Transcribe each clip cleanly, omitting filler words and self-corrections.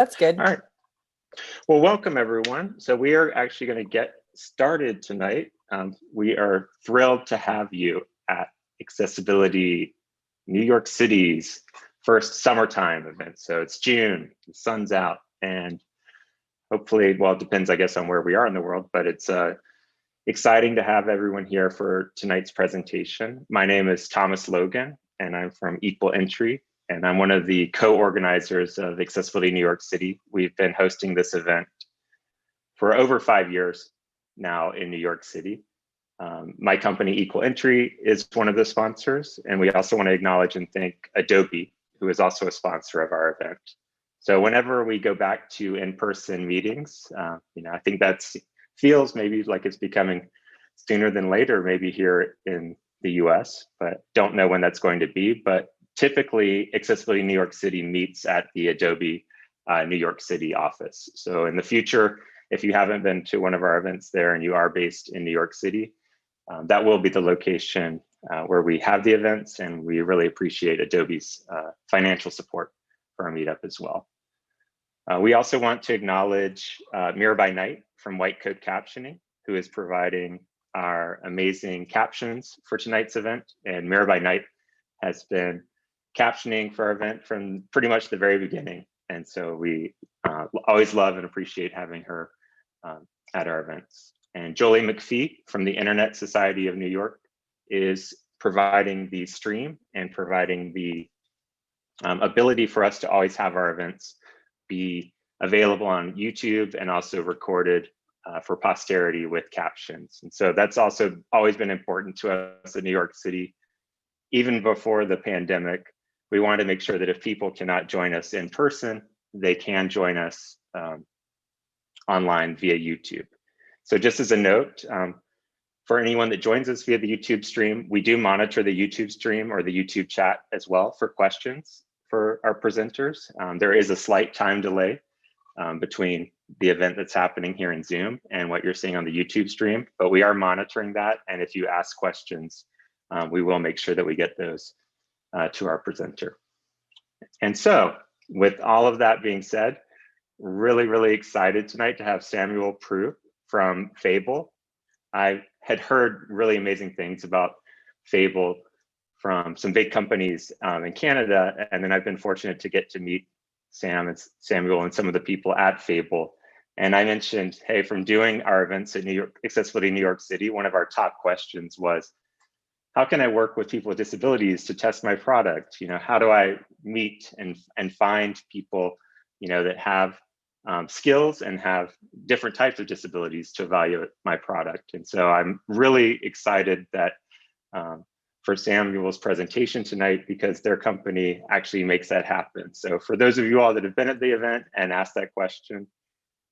That's good. All right. Well, welcome everyone. So we are actually going to get started tonight. We are thrilled to have you at Accessibility New York City's first summertime event. So it's June, the sun's out, and hopefully, well, it depends, I guess, on where we are in the world, but it's exciting to have everyone here for tonight's presentation. My name is Thomas Logan, and I'm from Equal Entry, and I'm one of the co-organizers of Accessibility New York City. We've been hosting this event for over 5 years now in New York City. My company, Equal Entry, is one of the sponsors, and we also want to acknowledge and thank Adobe, who is also a sponsor of our event. So whenever we go back to in-person meetings, I think that feels maybe like it's becoming sooner than later, maybe here in the US, but don't know when that's going to be. But typically, Accessibility New York City meets at the Adobe New York City office. So in the future, if you haven't been to one of our events there and you are based in New York City, that will be the location where we have the events, and we really appreciate Adobe's financial support for our meetup as well. We also want to acknowledge Mirror by Night from White Coat Captioning, who is providing our amazing captions for tonight's event. And Mirror by Night has been captioning for our event from pretty much the very beginning. And so we always love and appreciate having her at our events. And Jolie McPhee from the Internet Society of New York is providing the stream and providing the ability for us to always have our events be available on YouTube and also recorded for posterity with captions. And so that's also always been important to us in New York City. Even before the pandemic, we wanted to make sure that if people cannot join us in person, they can join us online via YouTube. So just as a note, for anyone that joins us via the YouTube stream, we do monitor the YouTube stream or the YouTube chat as well for questions for our presenters. There is a slight time delay between the event that's happening here in Zoom and what you're seeing on the YouTube stream, but we are monitoring that. And if you ask questions, we will make sure that we get those to our presenter. And so with all of that being said, really, really excited tonight to have Samuel Proulx from Fable. I had heard really amazing things about Fable from some big companies in Canada, and then I've been fortunate to get to meet Samuel and some of the people at Fable. And I mentioned, hey, from doing our events at Accessibility New York City, one of our top questions was, how can I work with people with disabilities to test my product? How do I meet and find people, that have skills and have different types of disabilities to evaluate my product? And so I'm really excited that for Samuel's presentation tonight, because their company actually makes that happen. So for those of you all that have been at the event and asked that question,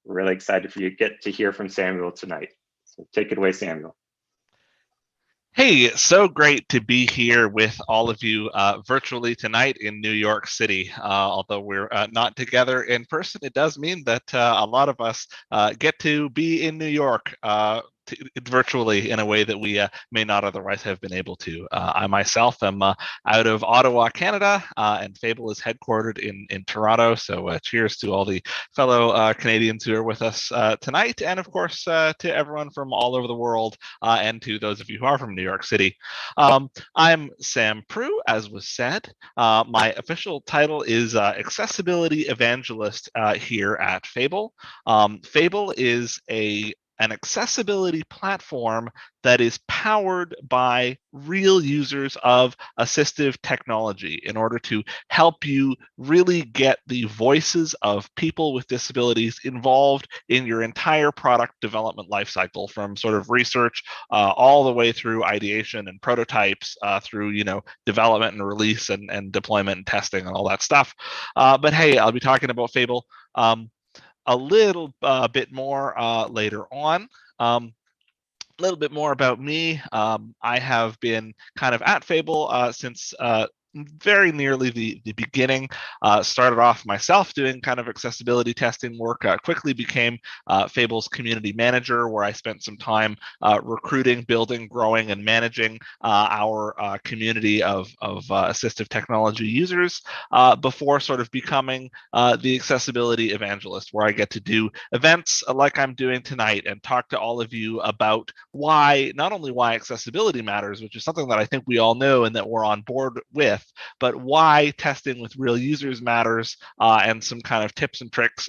we're really excited for you to get to hear from Samuel tonight. So take it away, Samuel. Hey, so great to be here with all of you virtually tonight in New York City. Although we're not together in person, it does mean that a lot of us get to be in New York virtually in a way that we may not otherwise have been able to. I myself am out of Ottawa, Canada, and Fable is headquartered in Toronto. So cheers to all the fellow Canadians who are with us tonight, and of course to everyone from all over the world, and to those of you who are from New York City. I'm Sam Proulx, as was said. My official title is Accessibility Evangelist here at Fable. Fable is an accessibility platform that is powered by real users of assistive technology in order to help you really get the voices of people with disabilities involved in your entire product development lifecycle, from sort of research all the way through ideation and prototypes, through development and release and deployment and testing and all that stuff. But hey, I'll be talking about Fable a little bit more later on. A little bit more about me. I have been kind of at Fable since very nearly the beginning. Started off myself doing kind of accessibility testing work, quickly became Fable's community manager, where I spent some time recruiting, building, growing, and managing our community of assistive technology users before sort of becoming the accessibility evangelist, where I get to do events like I'm doing tonight and talk to all of you about why, not only why accessibility matters, which is something that I think we all know and that we're on board with, but why testing with real users matters, and some kind of tips and tricks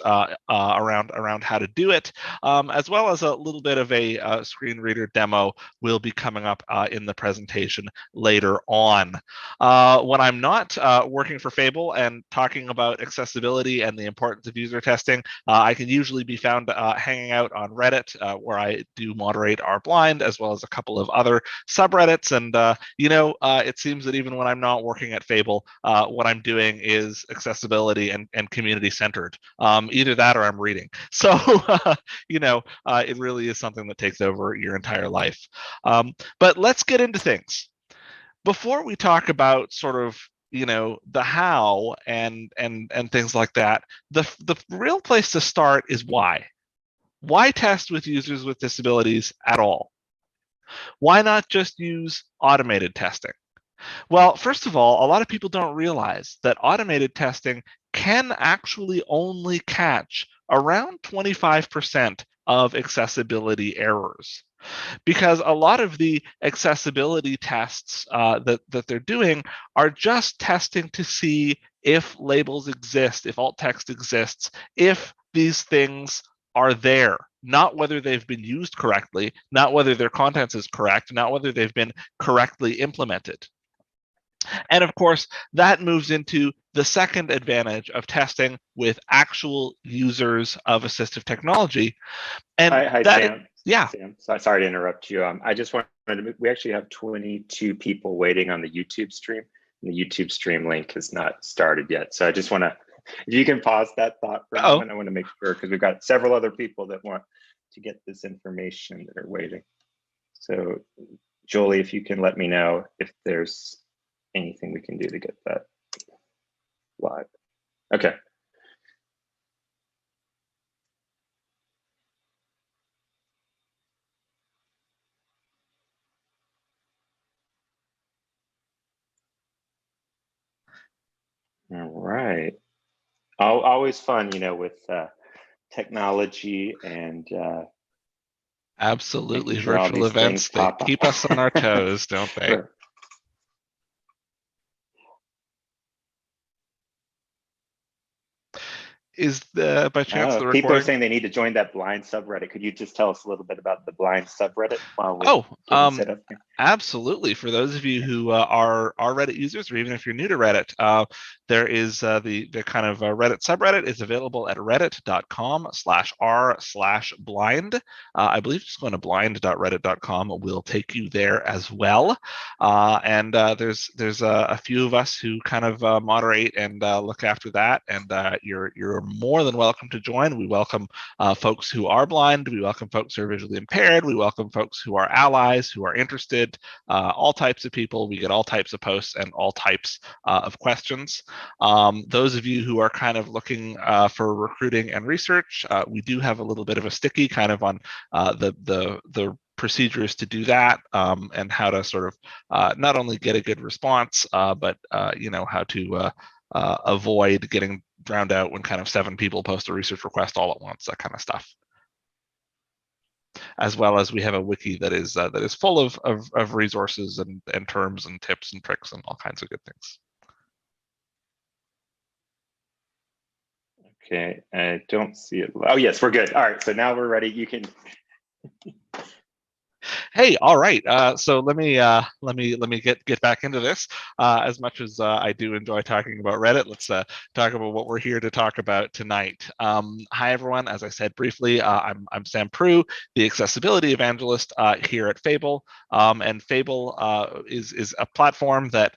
around how to do it, as well as a little bit of a screen reader demo will be coming up in the presentation later on. When I'm not working for Fable and talking about accessibility and the importance of user testing, I can usually be found hanging out on Reddit, where I do moderate our blind, as well as a couple of other subreddits. And it seems that even when I'm not working at Fable, what I'm doing is accessibility and community centered. Either that or I'm reading. So it really is something that takes over your entire life. But let's get into things. Before we talk about sort of the how and things like that, the real place to start is why. Why test with users with disabilities at all? Why not just use automated testing? Well, first of all, a lot of people don't realize that automated testing can actually only catch around 25% of accessibility errors, because a lot of the accessibility tests that they're doing are just testing to see if labels exist, if alt text exists, if these things are there, not whether they've been used correctly, not whether their contents is correct, not whether they've been correctly implemented. And of course, that moves into the second advantage of testing with actual users of assistive technology. And hi, that, Sam. yeah. Sam, sorry to interrupt you. I just wanted to, we actually have 22 people waiting on the YouTube stream. And the YouTube stream link has not started yet. So I just want to, if you can pause that thought for a moment, I want to make sure, because we've got several other people that want to get this information that are waiting. So Jolie, if you can let me know if there's anything we can do to get that live. Okay. All right. Always fun, with technology and absolutely, virtual events, they keep us on our toes, don't they? Sure. Is by chance the recording? People are saying they need to join that blind subreddit. Could you just tell us a little bit about the blind subreddit while we're set up here? Absolutely. For those of you who are Reddit users, or even if you're new to Reddit, there is the kind of Reddit subreddit is available at reddit.com/r/blind. I believe just going to blind.reddit.com will take you there as well. And there's a few of us who kind of moderate and look after that, and you're more than welcome to join. We welcome folks who are blind. We welcome folks who are visually impaired. We welcome folks who are allies, who are interested, all types of people. We get all types of posts and all types of questions. Those of you who are kind of looking for recruiting and research, we do have a little bit of a sticky kind of on the procedures to do that, and how to sort of not only get a good response, but how to avoid getting drowned out when kind of 7 people post a research request all at once, that kind of stuff. As well as we have a wiki that is full of resources and terms and tips and tricks and all kinds of good things. Okay, I don't see it. Oh yes, we're good. All right, so now we're ready. You can. Hey, all right. So let me get back into this. As much as I do enjoy talking about Reddit, let's talk about what we're here to talk about tonight. Hi everyone. As I said briefly, I'm Sam Proulx, the accessibility evangelist here at Fable. And Fable is a platform that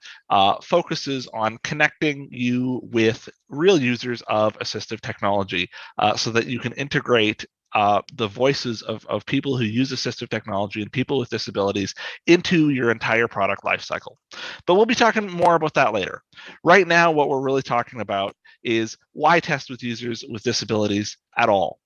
focuses on connecting you with real users of assistive technology, so that you can integrate the voices of people who use assistive technology and people with disabilities into your entire product lifecycle. But we'll be talking more about that later. Right now, what we're really talking about is why test with users with disabilities at all.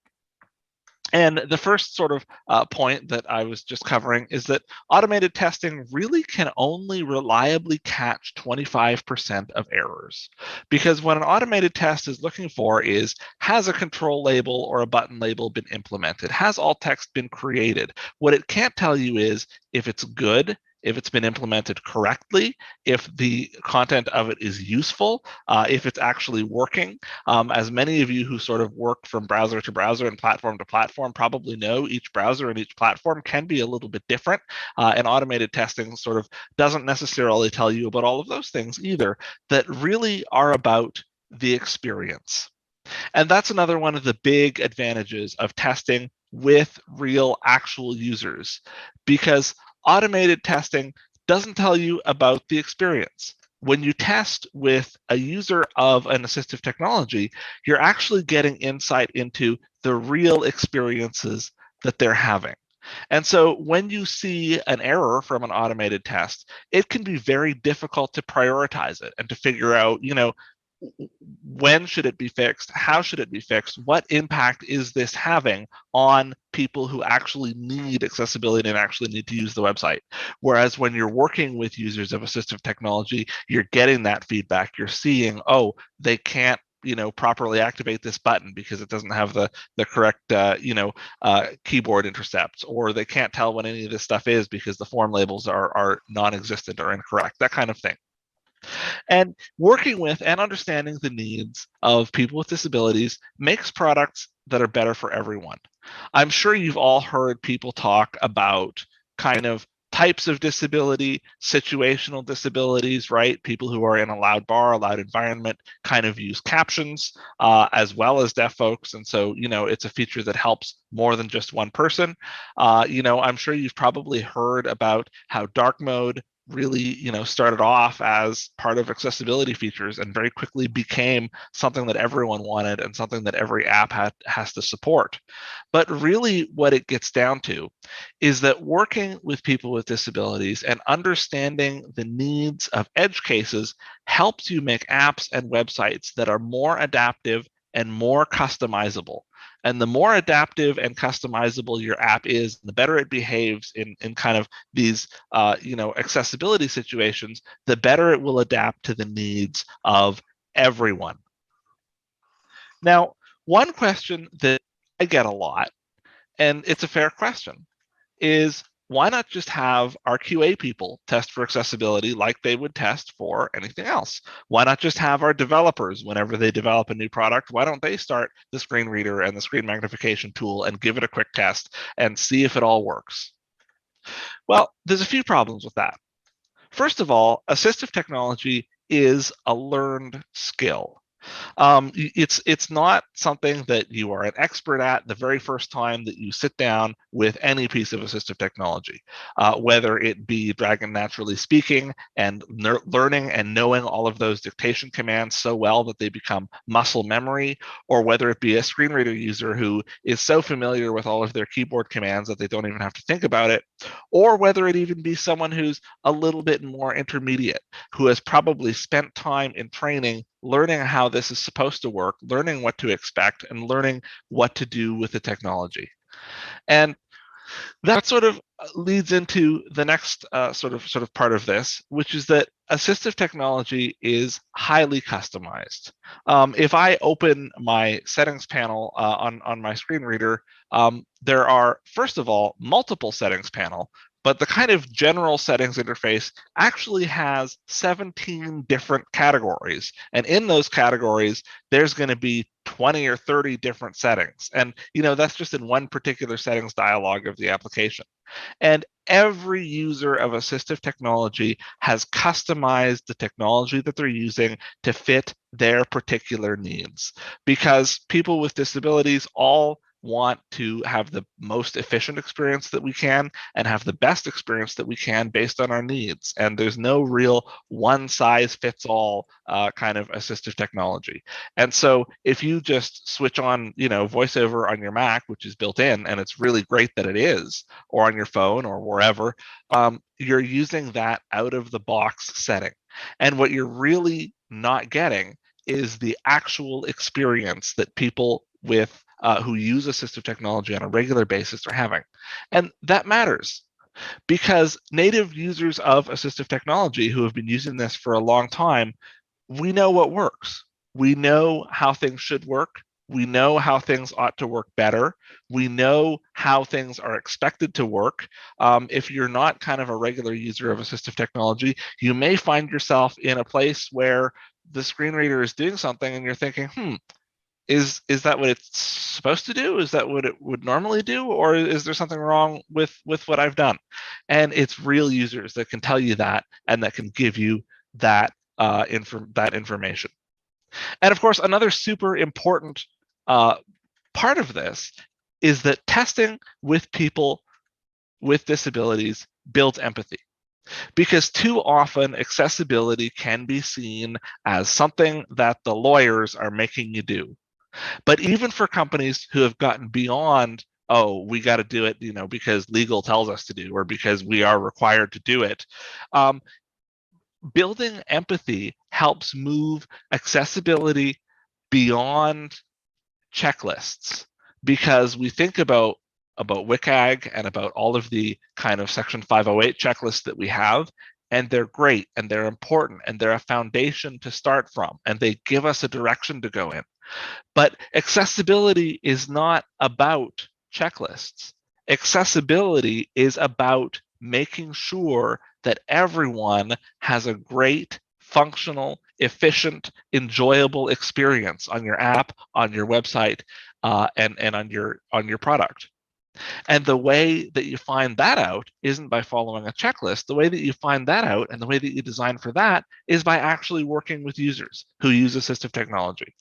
And the first sort of point that I was just covering is that automated testing really can only reliably catch 25% of errors. Because what an automated test is looking for is, has a control label or a button label been implemented? Has alt text been created? What it can't tell you is if it's good, if it's been implemented correctly, if the content of it is useful, if it's actually working. As many of you who sort of work from browser to browser and platform to platform probably know, each browser and each platform can be a little bit different. And automated testing sort of doesn't necessarily tell you about all of those things either, that really are about the experience. And that's another one of the big advantages of testing with real actual users, because automated testing doesn't tell you about the experience. When you test with a user of an assistive technology, you're actually getting insight into the real experiences that they're having. And so when you see an error from an automated test, it can be very difficult to prioritize it and to figure out, when should it be fixed? How should it be fixed? What impact is this having on people who actually need accessibility and actually need to use the website? Whereas when you're working with users of assistive technology, you're getting that feedback. You're seeing, oh, they can't properly activate this button because it doesn't have the correct keyboard intercepts, or they can't tell what any of this stuff is because the form labels are non-existent or incorrect, that kind of thing. And working with and understanding the needs of people with disabilities makes products that are better for everyone. I'm sure you've all heard people talk about kind of types of disability, situational disabilities, right? People who are in a loud bar, a loud environment, kind of use captions as well as deaf folks. And so, it's a feature that helps more than just one person. I'm sure you've probably heard about how dark mode really started off as part of accessibility features and very quickly became something that everyone wanted and something that every app has to support. But really what it gets down to is that working with people with disabilities and understanding the needs of edge cases helps you make apps and websites that are more adaptive and more customizable. And the more adaptive and customizable your app is, the better it behaves in kind of these accessibility situations, the better it will adapt to the needs of everyone. Now, one question that I get a lot, and it's a fair question, is why not just have our QA people test for accessibility like they would test for anything else? Why not just have our developers, whenever they develop a new product, why don't they start the screen reader and the screen magnification tool and give it a quick test and see if it all works? Well, there's a few problems with that. First of all, assistive technology is a learned skill. It's not something that you are an expert at the very first time that you sit down with any piece of assistive technology, whether it be Dragon Naturally Speaking and learning and knowing all of those dictation commands so well that they become muscle memory, or whether it be a screen reader user who is so familiar with all of their keyboard commands that they don't even have to think about it, or whether it even be someone who's a little bit more intermediate, who has probably spent time in training learning how this is supposed to work, learning what to expect, and learning what to do with the technology. And that sort of leads into the next sort of part of this, which is that assistive technology is highly customized. If I open my settings panel on my screen reader, there are, first of all, multiple settings panel, but the kind of general settings interface actually has 17 different categories. And in those categories, there's going to be 20 or 30 different settings. And that's just in one particular settings dialog of the application. And every user of assistive technology has customized the technology that they're using to fit their particular needs, because people with disabilities all want to have the most efficient experience that we can and have the best experience that we can based on our needs. And there's no real one size fits all kind of assistive technology. And so if you just switch on, VoiceOver on your Mac, which is built in, and it's really great that it is, or on your phone or wherever, you're using that out of the box setting. And what you're really not getting is the actual experience that people with who use assistive technology on a regular basis are having. And that matters because native users of assistive technology who have been using this for a long time, we know what works. We know how things should work. We know how things ought to work better. We know how things are expected to work. If you're not kind of a regular user of assistive technology, you may find yourself in a place where the screen reader is doing something and you're thinking, is that what it's supposed to do? Is that what it would normally do? Or is there something wrong with what I've done? And it's real users that can tell you that and that can give you that information. And of course, another super important part of this is that testing with people with disabilities builds empathy. Because too often accessibility can be seen as something that the lawyers are making you do. But even for companies who have gotten beyond, oh, we got to do it, because legal tells us to do, or because we are required to do it, building empathy helps move accessibility beyond checklists, because we think about WCAG and about all of the kind of Section 508 checklists that we have, and they're great and they're important and they're a foundation to start from, and they give us a direction to go in. But accessibility is not about checklists. Accessibility is about making sure that everyone has a great, functional, efficient, enjoyable experience on your app, on your website, and on your product. And the way that you find that out isn't by following a checklist. The way that you find that out and the way that you design for that is by actually working with users who use assistive technology.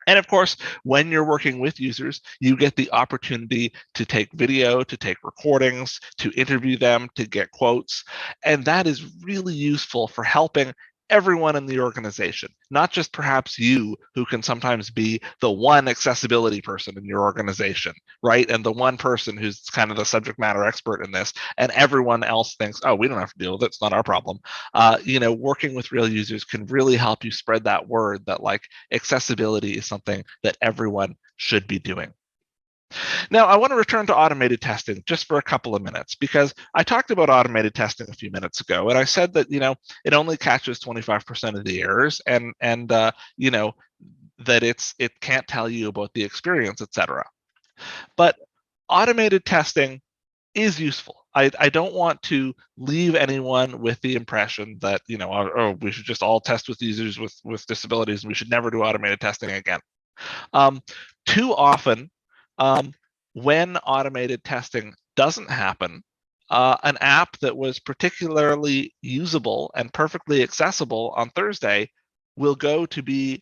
And of course, when you're working with users, you get the opportunity to take video, to take recordings, to interview them, to get quotes. And that is really useful for helping everyone in the organization, not just perhaps you, who can sometimes be the one accessibility person in your organization, right? And the one person who's kind of the subject matter expert in this, and everyone else thinks, oh, we don't have to deal with it, it's not our problem. Working with real users can really help you spread that word that accessibility is something that everyone should be doing. Now, I want to return to automated testing just for a couple of minutes, because I talked about automated testing a few minutes ago, and I said that it only catches 25% of the errors, and that it can't tell you about the experience, etc. But automated testing is useful. I don't want to leave anyone with the impression that we should just all test with users with disabilities and we should never do automated testing again. Too often, when automated testing doesn't happen, an app that was particularly usable and perfectly accessible on Thursday will go to being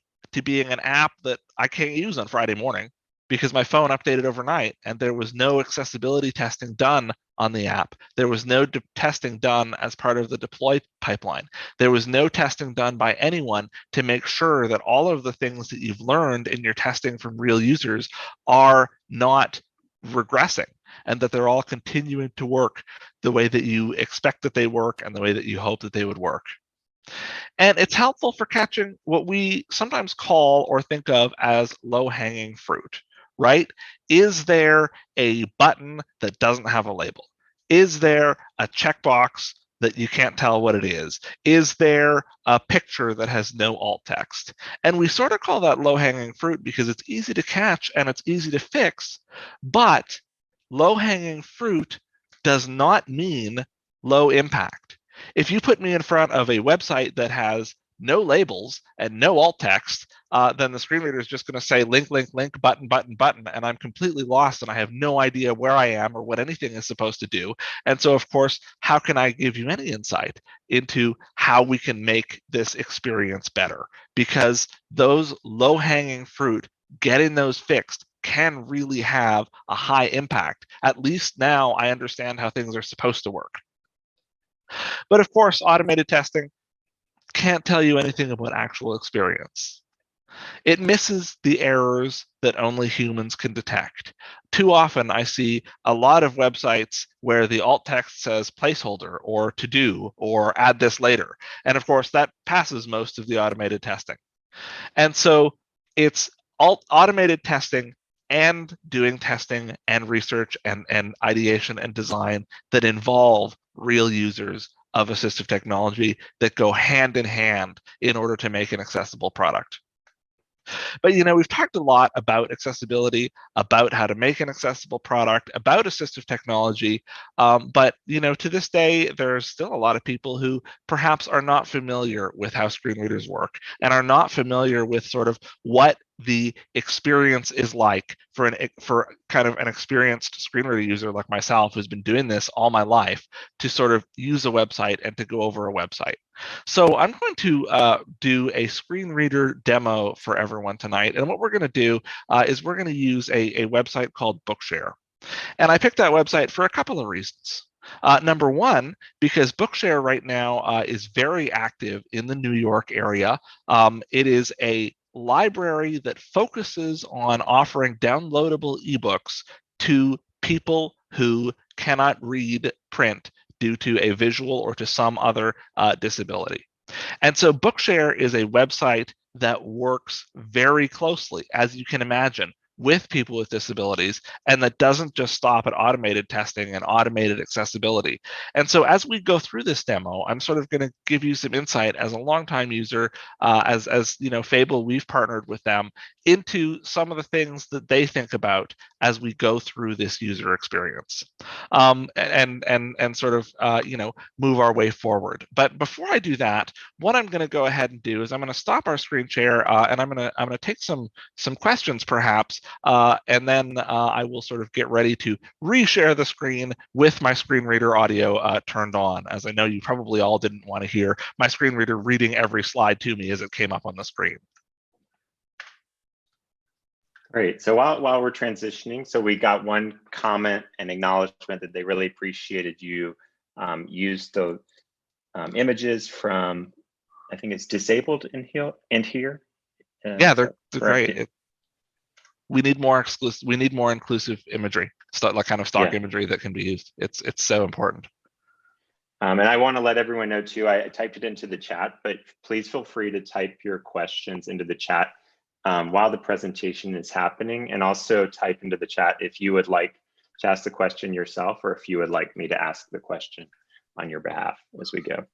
an app that I can't use on Friday morning because my phone updated overnight and there was no accessibility testing done on the app. There was no testing done as part of the deploy pipeline. There was no testing done by anyone to make sure that all of the things that you've learned in your testing from real users are not regressing and that they're all continuing to work the way that you expect that they work and the way that you hope that they would work. And it's helpful for catching what we sometimes call or think of as low-hanging fruit, right? Is there a button that doesn't have a label? Is there a checkbox that you can't tell what it is? Is there a picture that has no alt text? And we sort of call that low-hanging fruit because it's easy to catch and it's easy to fix, but low-hanging fruit does not mean low impact. If you put me in front of a website that has no labels and no alt text, then the screen reader is just going to say link, link, link, button, button, button, and I'm completely lost and I have no idea where I am or what anything is supposed to do. And so, of course, how can I give you any insight into how we can make this experience better? Because those low-hanging fruit, getting those fixed, can really have a high impact. At least now I understand how things are supposed to work. But of course, automated testing can't tell you anything about actual experience. It misses the errors that only humans can detect. Too often, I see a lot of websites where the alt text says placeholder or to do or add this later. And of course, that passes most of the automated testing. And so it's automated testing and doing testing and research and ideation and design that involve real users of assistive technology that go hand in hand in order to make an accessible product. But we've talked a lot about accessibility, about how to make an accessible product, about assistive technology. But to this day, there's still a lot of people who perhaps are not familiar with how screen readers work and are not familiar with sort of what the experience is like for kind of an experienced screen reader user like myself who's been doing this all my life to sort of use a website and to go over a website. So I'm going to do a screen reader demo for everyone tonight. And what we're going to do is we're going to use a website called Bookshare. And I picked that website for a couple of reasons. Number one, because Bookshare right now is very active in the New York area. It is a library that focuses on offering downloadable ebooks to people who cannot read print due to a visual or to some other disability. And so Bookshare is a website that works very closely, as you can imagine, with people with disabilities, and that doesn't just stop at automated testing and automated accessibility. And so as we go through this demo, I'm sort of going to give you some insight as a longtime user, as Fable, we've partnered with them into some of the things that they think about as we go through this user experience, and sort of move our way forward. But before I do that, what I'm going to go ahead and do is I'm going to stop our screen share, and I'm going to take some questions perhaps, and then I will sort of get ready to reshare the screen with my screen reader audio turned on, as I know you probably all didn't want to hear my screen reader reading every slide to me as it came up on the screen. Great. So while we're transitioning, so we got one comment and acknowledgement that they really appreciated you use the images from, I think it's disabled in here. Yeah, they're great. We need more exclusive. We need more inclusive imagery, like kind of stock imagery that can be used. It's so important. And I want to let everyone know too, I typed it into the chat, but please feel free to type your questions into the chat while the presentation is happening, and also type into the chat if you would like to ask the question yourself, or if you would like me to ask the question on your behalf as we go.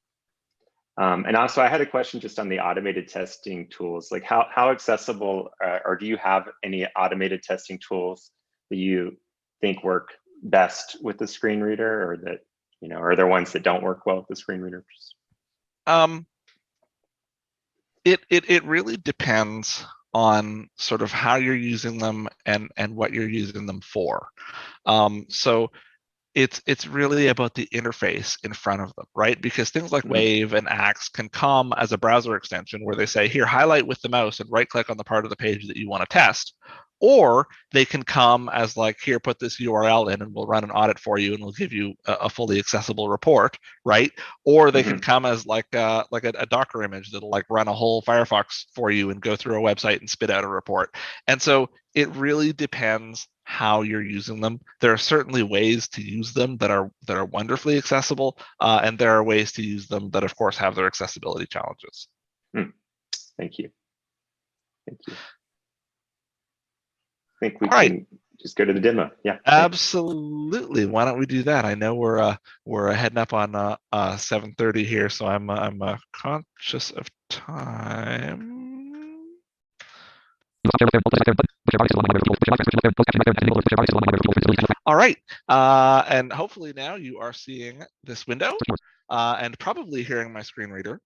And also I had a question just on the automated testing tools, like how accessible, or do you have any automated testing tools that you think work best with the screen reader, or that, are there ones that don't work well with the screen reader? It really depends on sort of how you're using them and what you're using them for. So it's really about the interface in front of them, right? Because things like Wave and Axe can come as a browser extension where they say, here, highlight with the mouse and right click on the part of the page that you want to test. Or they can come as like, here, put this URL in and we'll run an audit for you and we'll give you a fully accessible report, right? Or they can come as like a Docker image that'll like run a whole Firefox for you and go through a website and spit out a report. And so it really depends how you're using them. There are certainly ways to use them that are wonderfully accessible, and there are ways to use them that, of course, have their accessibility challenges. Thank you. Thank you. I think we can just go to the demo. Yeah. Absolutely. Why don't we do that? I know we're heading up on 7:30 here, so I'm conscious of time. All right, and hopefully now you are seeing this window and probably hearing my screen reader.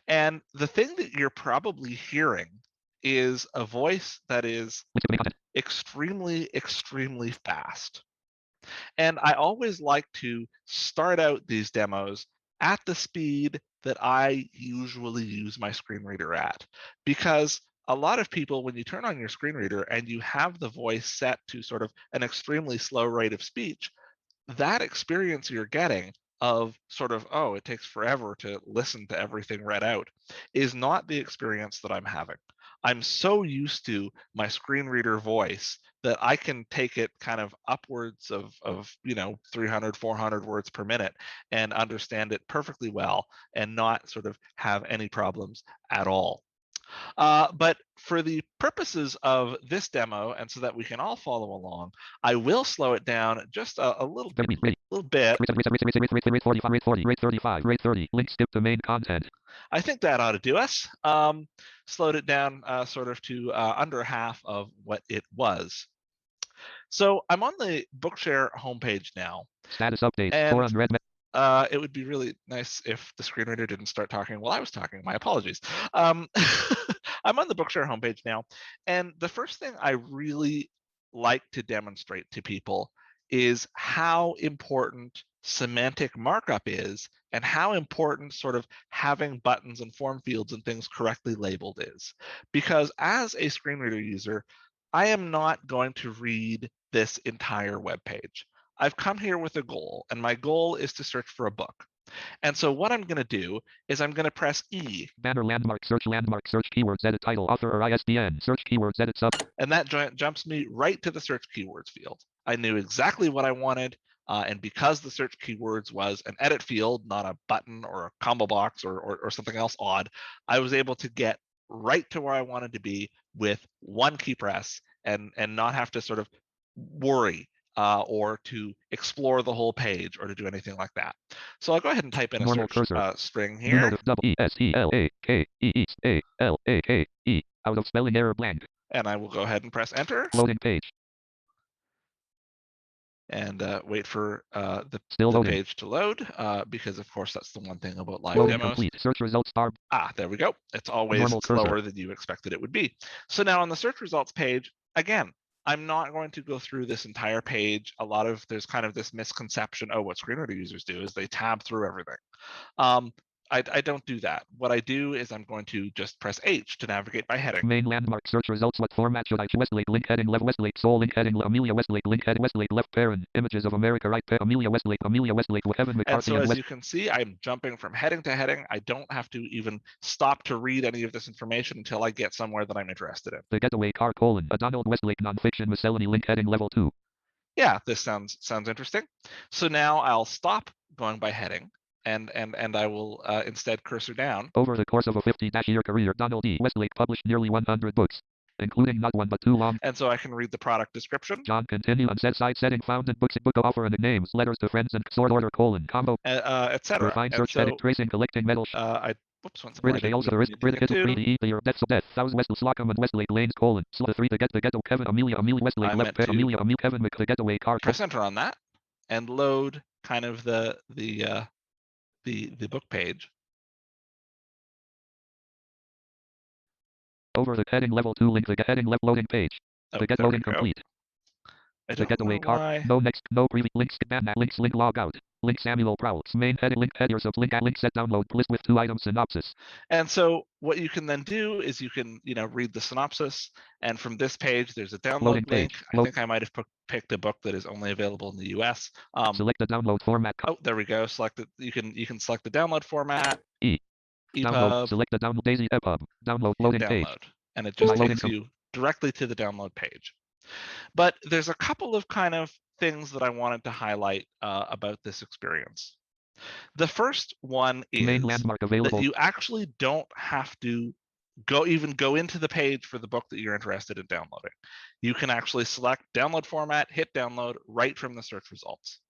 And the thing that you're probably hearing is a voice that is extremely, extremely fast. And I always like to start out these demos at the speed that I usually use my screen reader at, because a lot of people, when you turn on your screen reader and you have the voice set to sort of an extremely slow rate of speech, that experience you're getting of sort of, oh, it takes forever to listen to everything read out is not the experience that I'm having. I'm so used to my screen reader voice that I can take it kind of upwards of 300, 400 words per minute and understand it perfectly well and not sort of have any problems at all. But for the purposes of this demo, and so that we can all follow along, I will slow it down just a little bit. Rate 35, rate 30. Link skip to main content. I think that ought to do us. Slowed it down sort of to under half of what it was. So I'm on the Bookshare homepage now. Status updates. And 4 unread. it would be really nice if the screen reader didn't start talking while I was talking. My apologies. I'm on the Bookshare homepage now, and the first thing I really like to demonstrate to people is how important semantic markup is and how important sort of having buttons and form fields and things correctly labeled is. Because as a screen reader user, I am not going to read this entire web page. I've come here with a goal, and my goal is to search for a book. And so what I'm going to do is I'm going to press E. Banner landmark, search keywords, edit title, author or ISBN, search keywords, edit sub. And that jumps me right to the search keywords field. I knew exactly what I wanted. And because the search keywords was an edit field, not a button or a combo box or something else odd, I was able to get right to where I wanted to be with one key press and not have to sort of worry or to explore the whole page or to do anything like that. So I'll go ahead and type in a search string here. E-S-E-L-A-K-E-E-A-L-A-K-E. Out of spelling error blank. And I will go ahead and press enter. Loading page. And wait for the page to load, because of course that's the one thing about live Loading demos. complete. Search results bar. There we go. It's always slower than you expected it would be. So now on the search results page, again, I'm not going to go through this entire page. There's kind of this misconception, what screen reader users do is they tab through everything. I don't do that. What I do is I'm going to just press H to navigate by heading. Main landmark search results. What format should I choose? Westlake link heading left. Westlake Soul link heading Amelia Westlake link head Westlake left parent images of America right Amelia Westlake Kevin McCarthy. And so as you can see, I'm jumping from heading to heading. I don't have to even stop to read any of this information until I get somewhere that I'm interested in. The Getaway Car: a Donald Westlake nonfiction miscellany link heading level 2. Yeah, this sounds interesting. So now I'll stop going by heading. And I will instead cursor down. Over the course of a 50-year career, Donald E. Westlake published nearly 100 books, including not one but two long. And so I can read the product description. John continue on said site setting founded books, book offer and names, letters to friends and sort order combo, etc. Refine search so, edit tracing collecting medals. British Ales the risk British the year death so death Thousand West Slocum and Westlake Lanes Slot 3 to get the ghetto Kevin Amelia Westlake left Amelia Kevin Mc the Getaway Car. Press enter on that and load kind of the book page. Over the heading level 2 link the heading left loading page. The get loading complete. The Getaway Car. No next. No preview. Links. Links. Link log out. Link Samuel Proulx. Main heading. Link headers of link. Link set download list with 2 items synopsis. And so what you can then do is you can read the synopsis, and from this page there's a download link. I think I might have picked a book that is only available in the US. Select the download format. There we go. Select it. You can select the download format. EPUB. Download. Select the download Daisy EPUB. Download loading page. And it just takes you directly to the download page. But there's a couple of kind of things that I wanted to highlight about this experience. The first one is main landmark available. That you actually don't have to go into the page for the book that you're interested in downloading. You can actually select download format, hit download right from the search results.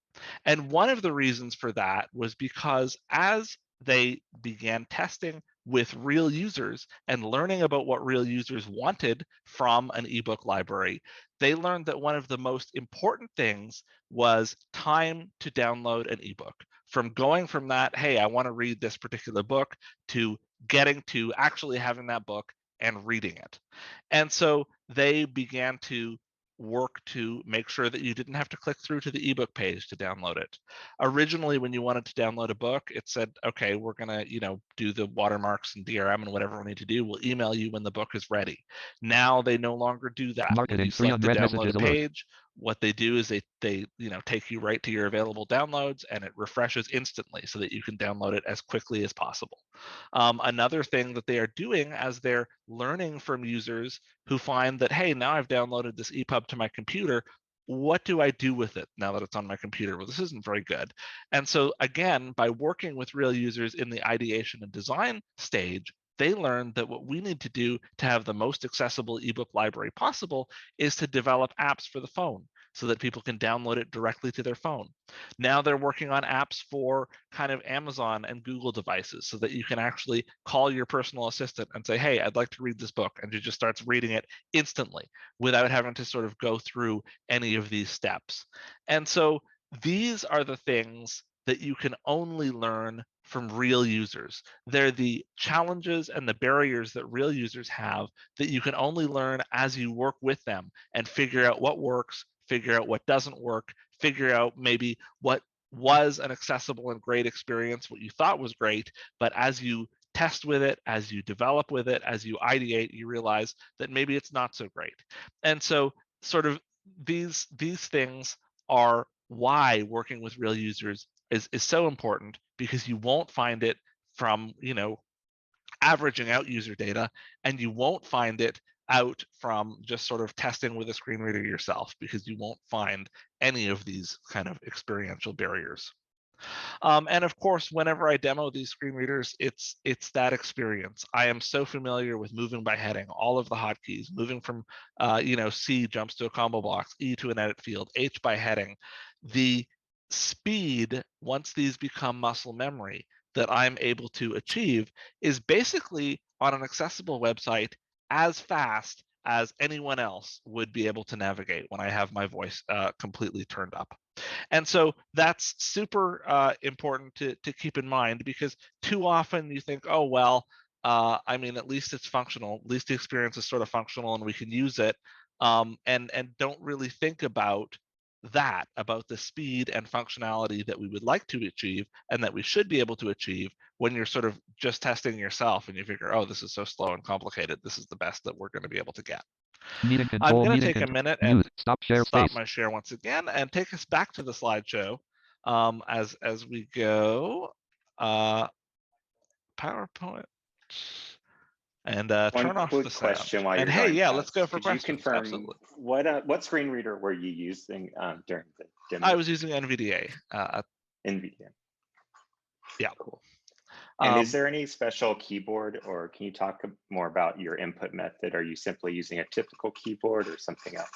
And one of the reasons for that was because as they began testing with real users and learning about what real users wanted from an ebook library, they learned that one of the most important things was time to download an ebook. From going from that, hey, I want to read this particular book, to getting to actually having that book and reading it. And so they began to work to make sure that you didn't have to click through to the ebook page to download it. Originally, when you wanted to download a book, it said, okay, we're gonna, do the watermarks and DRM and whatever we need to do. We'll email you when the book is ready. Now they no longer do that. Marketing, when you select the download messages page, what they do is they take you right to your available downloads, and it refreshes instantly so that you can download it as quickly as possible. Another thing that they are doing as they're learning from users who find that, hey, now I've downloaded this EPUB to my computer, what do I do with it now that it's on my computer? Well, this isn't very good. And so again, by working with real users in the ideation and design stage, they learned that what we need to do to have the most accessible ebook library possible is to develop apps for the phone so that people can download it directly to their phone. Now they're working on apps for kind of Amazon and Google devices so that you can actually call your personal assistant and say, hey, I'd like to read this book. And it just starts reading it instantly without having to sort of go through any of these steps. And so these are the things that you can only learn from real users. They're the challenges and the barriers that real users have that you can only learn as you work with them and figure out what works, figure out what doesn't work, figure out maybe what was an accessible and great experience, what you thought was great, but as you test with it, as you develop with it, as you ideate, you realize that maybe it's not so great. And so sort of these things are why working with real users is so important, because you won't find it from averaging out user data, and you won't find it out from just sort of testing with a screen reader yourself, because you won't find any of these kind of experiential barriers. And of course, whenever I demo these screen readers, it's that experience. I am so familiar with moving by heading, all of the hotkeys, moving from, C jumps to a combo box, E to an edit field, H by heading. The speed, once these become muscle memory, that I'm able to achieve is basically on an accessible website as fast as anyone else would be able to navigate when I have my voice completely turned up. And so that's super important to keep in mind, because too often you think, oh, well, I mean, at least it's functional, at least the experience is sort of functional and we can use it, and don't really think about about the speed and functionality that we would like to achieve and that we should be able to achieve when you're sort of just testing yourself and you figure, oh, this is so slow and complicated, this is the best that we're going to be able to get. I'm going to take a minute and stop my share once again and take us back to the slideshow as we go. PowerPoint. And turn off the question sound. while and you're hey, yeah, past. let's go for Could questions. you confirm Absolutely. What screen reader were you using during the demo? I was using NVDA. NVDA. Yeah. Cool. And is there any special keyboard, or can you talk more about your input method? Are you simply using a typical keyboard or something else?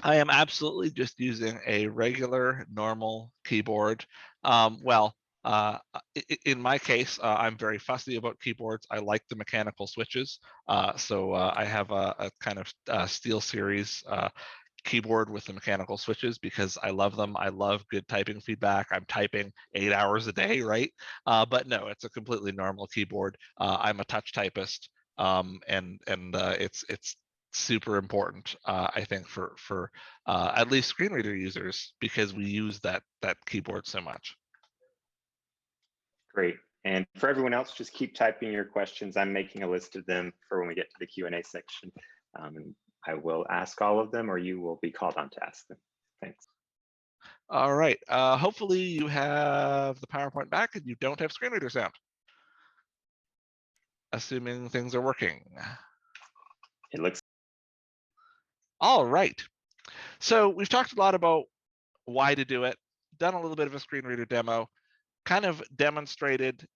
I am absolutely just using a regular, normal keyboard. In my case, I'm very fussy about keyboards. I like the mechanical switches. So I have a kind of Steel Series keyboard with the mechanical switches because I love them. I love good typing feedback. I'm typing 8 hours a day, right? But no, it's a completely normal keyboard. I'm a touch typist, and it's super important, I think, for at least screen reader users, because we use that keyboard so much. Great. And for everyone else, just keep typing your questions. I'm making a list of them for when we get to the Q&A section. And I will ask all of them, or you will be called on to ask them. Thanks. All right. Hopefully you have the PowerPoint back and you don't have screen reader sound. Assuming things are working. It looks. All right. So we've talked a lot about why to do it, done a little bit of a screen reader demo, kind of demonstrated,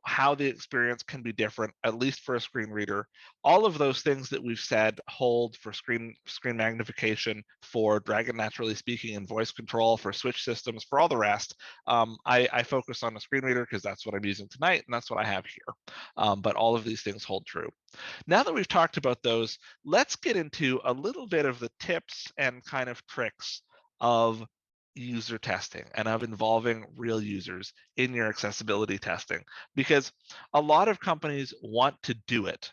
how the experience can be different, at least for a screen reader. All of those things that we've said hold for screen magnification, for Dragon Naturally Speaking and voice control, for switch systems, for all the rest. I focus on a screen reader because that's what I'm using tonight and that's what I have here. But all of these things hold true. Now that we've talked about those, let's get into a little bit of the tips and kind of tricks of user testing and of involving real users in your accessibility testing, because a lot of companies want to do it,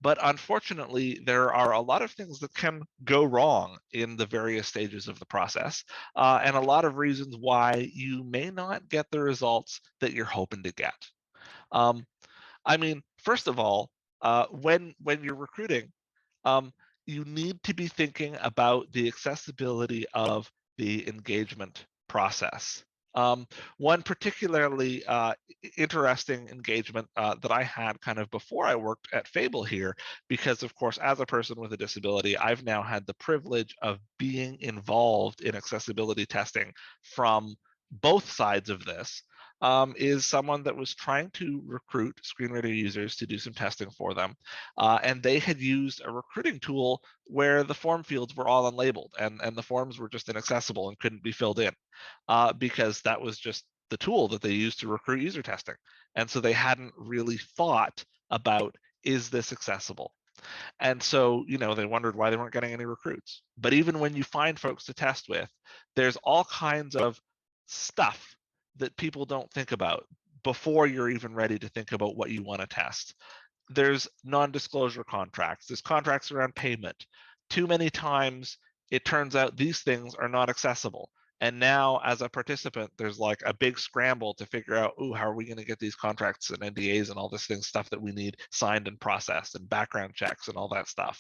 But unfortunately, there are a lot of things that can go wrong in the various stages of the process, and a lot of reasons why you may not get the results that you're hoping to get. Um, I mean, first of all, when you're recruiting, um, you need to be thinking about the accessibility of the engagement process. Um, One particularly interesting engagement that I had kind of before I worked at Fable here, because of course, as a person with a disability, I've now had the privilege of being involved in accessibility testing from both sides of this. Is someone that was trying to recruit screen reader users to do some testing for them. And they had used a recruiting tool where the form fields were all unlabeled and the forms were just inaccessible and couldn't be filled in because that was just the tool that they used to recruit user testing. And so they hadn't really thought about, is this accessible? And so, they wondered why they weren't getting any recruits. But even when you find folks to test with, there's all kinds of stuff that people don't think about before you're even ready to think about what you want to test. There's non-disclosure contracts. There's contracts around payment. Too many times it turns out these things are not accessible. And now as a participant, there's like a big scramble to figure out, ooh, how are we going to get these contracts and NDAs and all this stuff that we need signed and processed and background checks and all that stuff.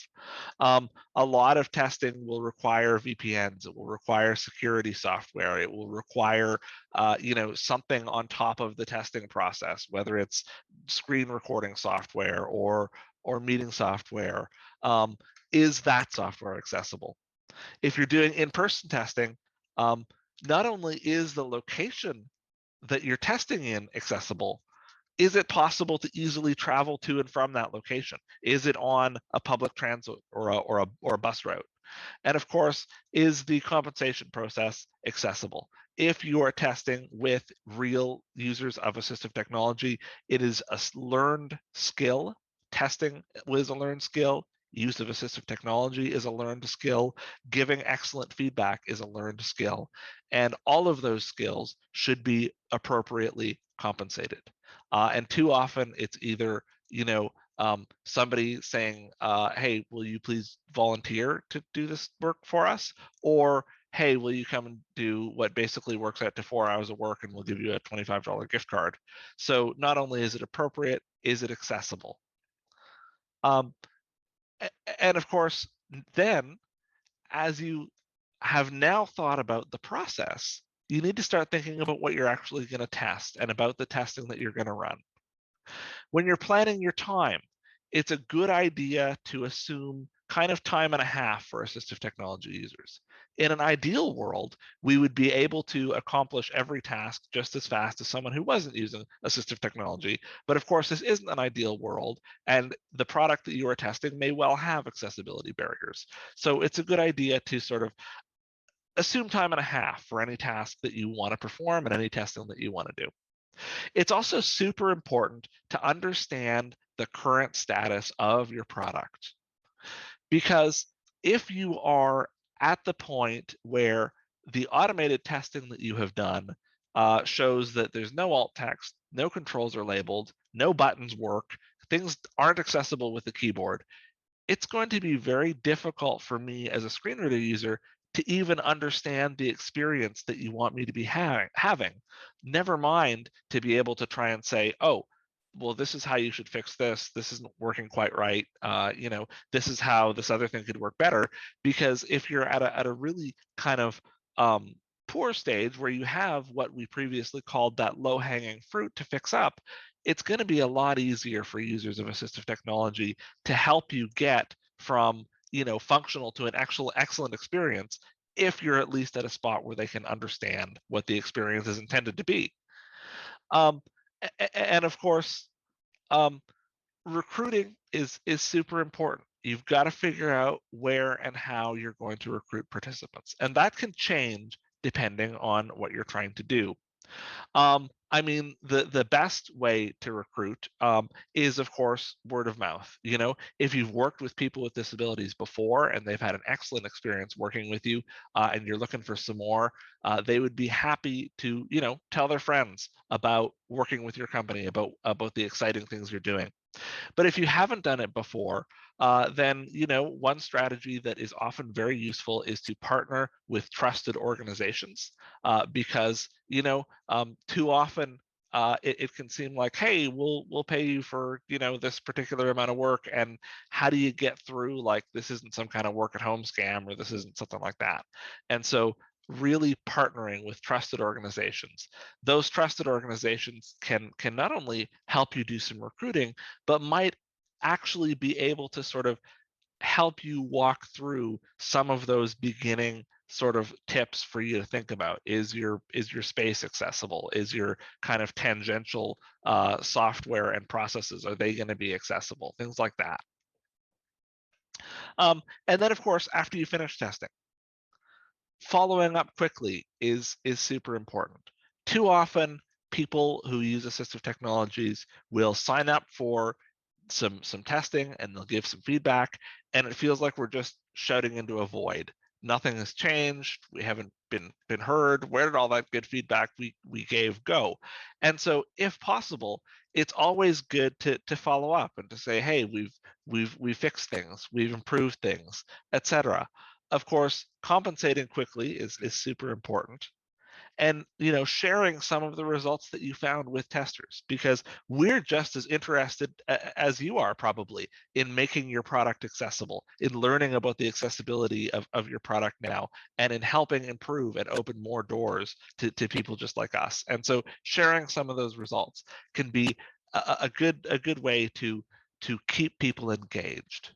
A lot of testing will require VPNs. It will require security software. It will require, something on top of the testing process, whether it's screen recording software or meeting software. Is that software accessible? If you're doing in-person testing, not only is the location that you're testing in accessible, is it possible to easily travel to and from that location? Is it on a public transit or a bus route? And of course, is the compensation process accessible? If you are testing with real users of assistive technology, it is a learned skill. Testing is a learned skill. Use of assistive technology is a learned skill. Giving excellent feedback is a learned skill. And all of those skills should be appropriately compensated. And too often it's either, somebody saying, hey, will you please volunteer to do this work for us? Or, hey, will you come and do what basically works out to 4 hours of work and we'll give you a $25 gift card? So not only is it appropriate, is it accessible? Um, and of course, then as you have now thought about the process, you need to start thinking about what you're actually going to test and about the testing that you're going to run. When you're planning your time, it's a good idea to assume kind of time and a half for assistive technology users. In an ideal world, we would be able to accomplish every task just as fast as someone who wasn't using assistive technology. But of course, this isn't an ideal world, and the product that you are testing may well have accessibility barriers. So it's a good idea to sort of assume time and a half for any task that you want to perform and any testing that you want to do. It's also super important to understand the current status of your product, because if you are at the point where the automated testing that you have done shows that there's no alt text, no controls are labeled, no buttons work, things aren't accessible with the keyboard, it's going to be very difficult for me as a screen reader user to even understand the experience that you want me to be having. Never mind to be able to try and say, oh, well, this is how you should fix this. This isn't working quite right. This is how this other thing could work better. Because if you're at a really kind of poor stage where you have what we previously called that low-hanging fruit to fix up, it's going to be a lot easier for users of assistive technology to help you get from functional to an actual excellent experience if you're at least at a spot where they can understand what the experience is intended to be. Um, and of course, um, recruiting is super important. You've got to figure out where and how you're going to recruit participants, and that can change depending on what you're trying to do. I mean, the best way to recruit is, of course, word of mouth. If you've worked with people with disabilities before and they've had an excellent experience working with you, and you're looking for some more, they would be happy to, tell their friends about working with your company, about the exciting things you're doing. But if you haven't done it before, then one strategy that is often very useful is to partner with trusted organizations, because too often it can seem like, hey, we'll pay you for this particular amount of work, and how do you get through, like, this isn't some kind of work at home scam, or this isn't something like that. And so really partnering with trusted organizations. Those trusted organizations can not only help you do some recruiting, but might actually be able to sort of help you walk through some of those beginning sort of tips for you to think about. Is your space accessible? Is your kind of tangential software and processes, are they going to be accessible? Things like that. And then, of course, after you finish testing, following up quickly is super important. Too often, people who use assistive technologies will sign up for some testing, and they'll give some feedback, and it feels like we're just shouting into a void. Nothing has changed. We haven't been heard. Where did all that good feedback we gave go? And so, if possible, it's always good to follow up and to say, hey, we've fixed things, we've improved things, etc. Of course, compensating quickly is super important, and sharing some of the results that you found with testers, because we're just as interested as you are probably in making your product accessible, in learning about the accessibility of your product now, and in helping improve and open more doors to people just like us. And so sharing some of those results can be a good way to keep people engaged.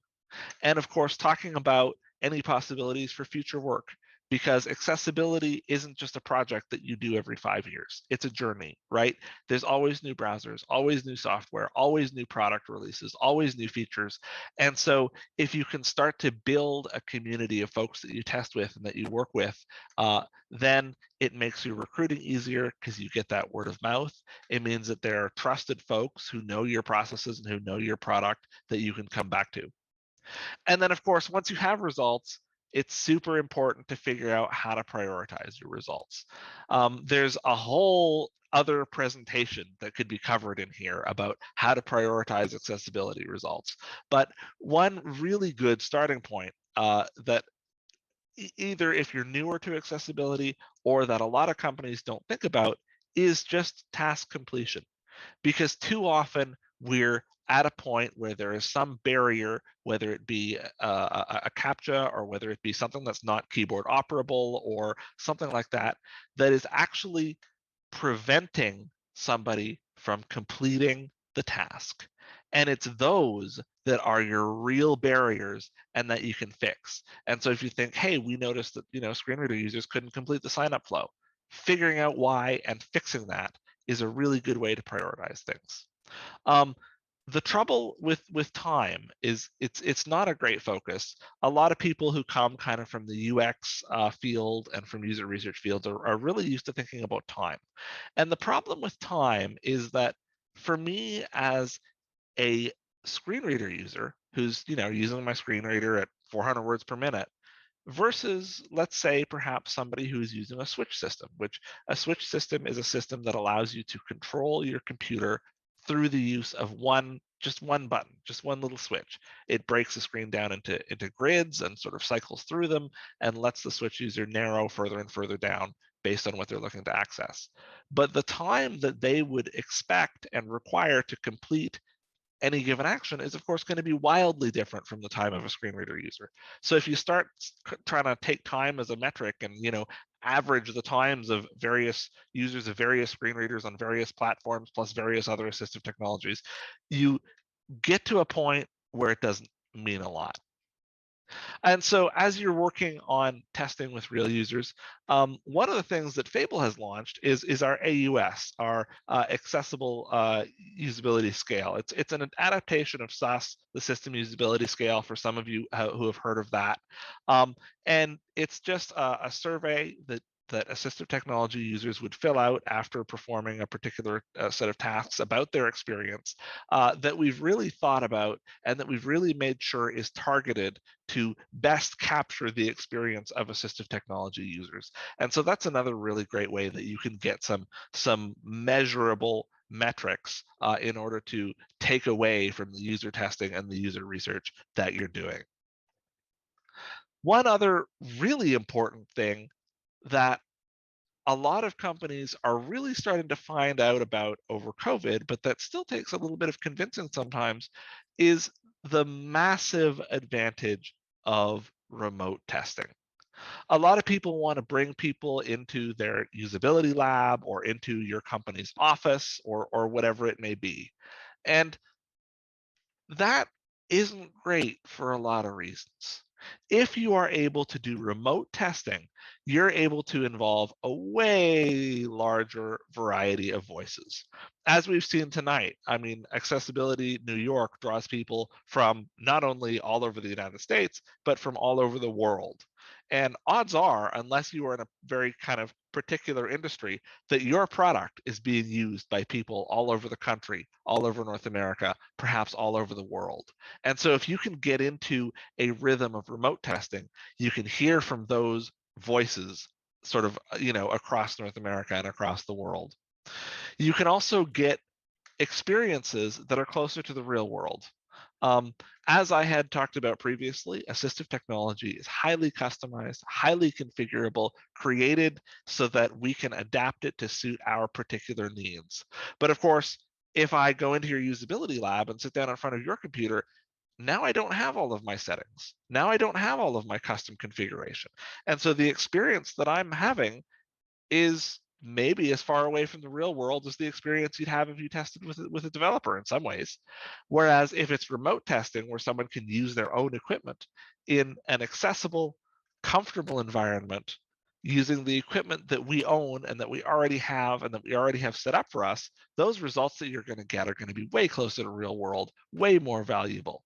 And of course, talking about any possibilities for future work, because accessibility isn't just a project that you do every 5 years. It's a journey, right? There's always new browsers, always new software, always new product releases, always new features. And so if you can start to build a community of folks that you test with and that you work with, then it makes your recruiting easier because you get that word of mouth. It means that there are trusted folks who know your processes and who know your product that you can come back to. And then, of course, once you have results, it's super important to figure out how to prioritize your results. There's a whole other presentation that could be covered in here about how to prioritize accessibility results. But one really good starting point that either if you're newer to accessibility or that a lot of companies don't think about is just task completion. Because too often we're at a point where there is some barrier, whether it be a CAPTCHA or whether it be something that's not keyboard operable or something like that, that is actually preventing somebody from completing the task. And it's those that are your real barriers and that you can fix. And so if you think, hey, we noticed that screen reader users couldn't complete the sign-up flow, figuring out why and fixing that is a really good way to prioritize things. The trouble with time is it's not a great focus. A lot of people who come kind of from the UX field and from user research fields are really used to thinking about time. And the problem with time is that for me as a screen reader user who's using my screen reader at 400 words per minute, versus, let's say, perhaps somebody who's using a switch system, which a switch system is a system that allows you to control your computer through the use of just one button, just one little switch. It breaks the screen down into grids and sort of cycles through them and lets the switch user narrow further and further down based on what they're looking to access. But the time that they would expect and require to complete any given action is, of course, going to be wildly different from the time of a screen reader user. So if you start trying to take time as a metric and average the times of various users of various screen readers on various platforms plus various other assistive technologies, you get to a point where it doesn't mean a lot. And so as you're working on testing with real users, one of the things that Fable has launched is our AUS, our accessible usability scale. It's an adaptation of SAS, the system usability scale, for some of you who have heard of that. And it's just a survey that assistive technology users would fill out after performing a particular set of tasks about their experience, that we've really thought about and that we've really made sure is targeted to best capture the experience of assistive technology users. And so that's another really great way that you can get some measurable metrics in order to take away from the user testing and the user research that you're doing. One other really important thing that a lot of companies are really starting to find out about over COVID, but that still takes a little bit of convincing sometimes, is the massive advantage of remote testing. A lot of people want to bring people into their usability lab or into your company's office or whatever it may be. And that isn't great for a lot of reasons. If you are able to do remote testing, you're able to involve a way larger variety of voices. As we've seen tonight, I mean, Accessibility New York draws people from not only all over the United States, but from all over the world. And odds are, unless you are in a very kind of particular industry, that your product is being used by people all over the country, all over North America, perhaps all over the world. And so if you can get into a rhythm of remote testing, you can hear from those voices sort of, across North America and across the world. You can also get experiences that are closer to the real world. As I had talked about previously, assistive technology is highly customized, highly configurable, created so that we can adapt it to suit our particular needs. But of course, if I go into your usability lab and sit down in front of your computer, now I don't have all of my settings. Now I don't have all of my custom configuration. And so the experience that I'm having is maybe as far away from the real world as the experience you'd have if you tested with a developer in some ways. Whereas if it's remote testing where someone can use their own equipment in an accessible, comfortable environment using the equipment that we own and that we already have and that we already have set up for us, those results that you're going to get are going to be way closer to real world, way more valuable.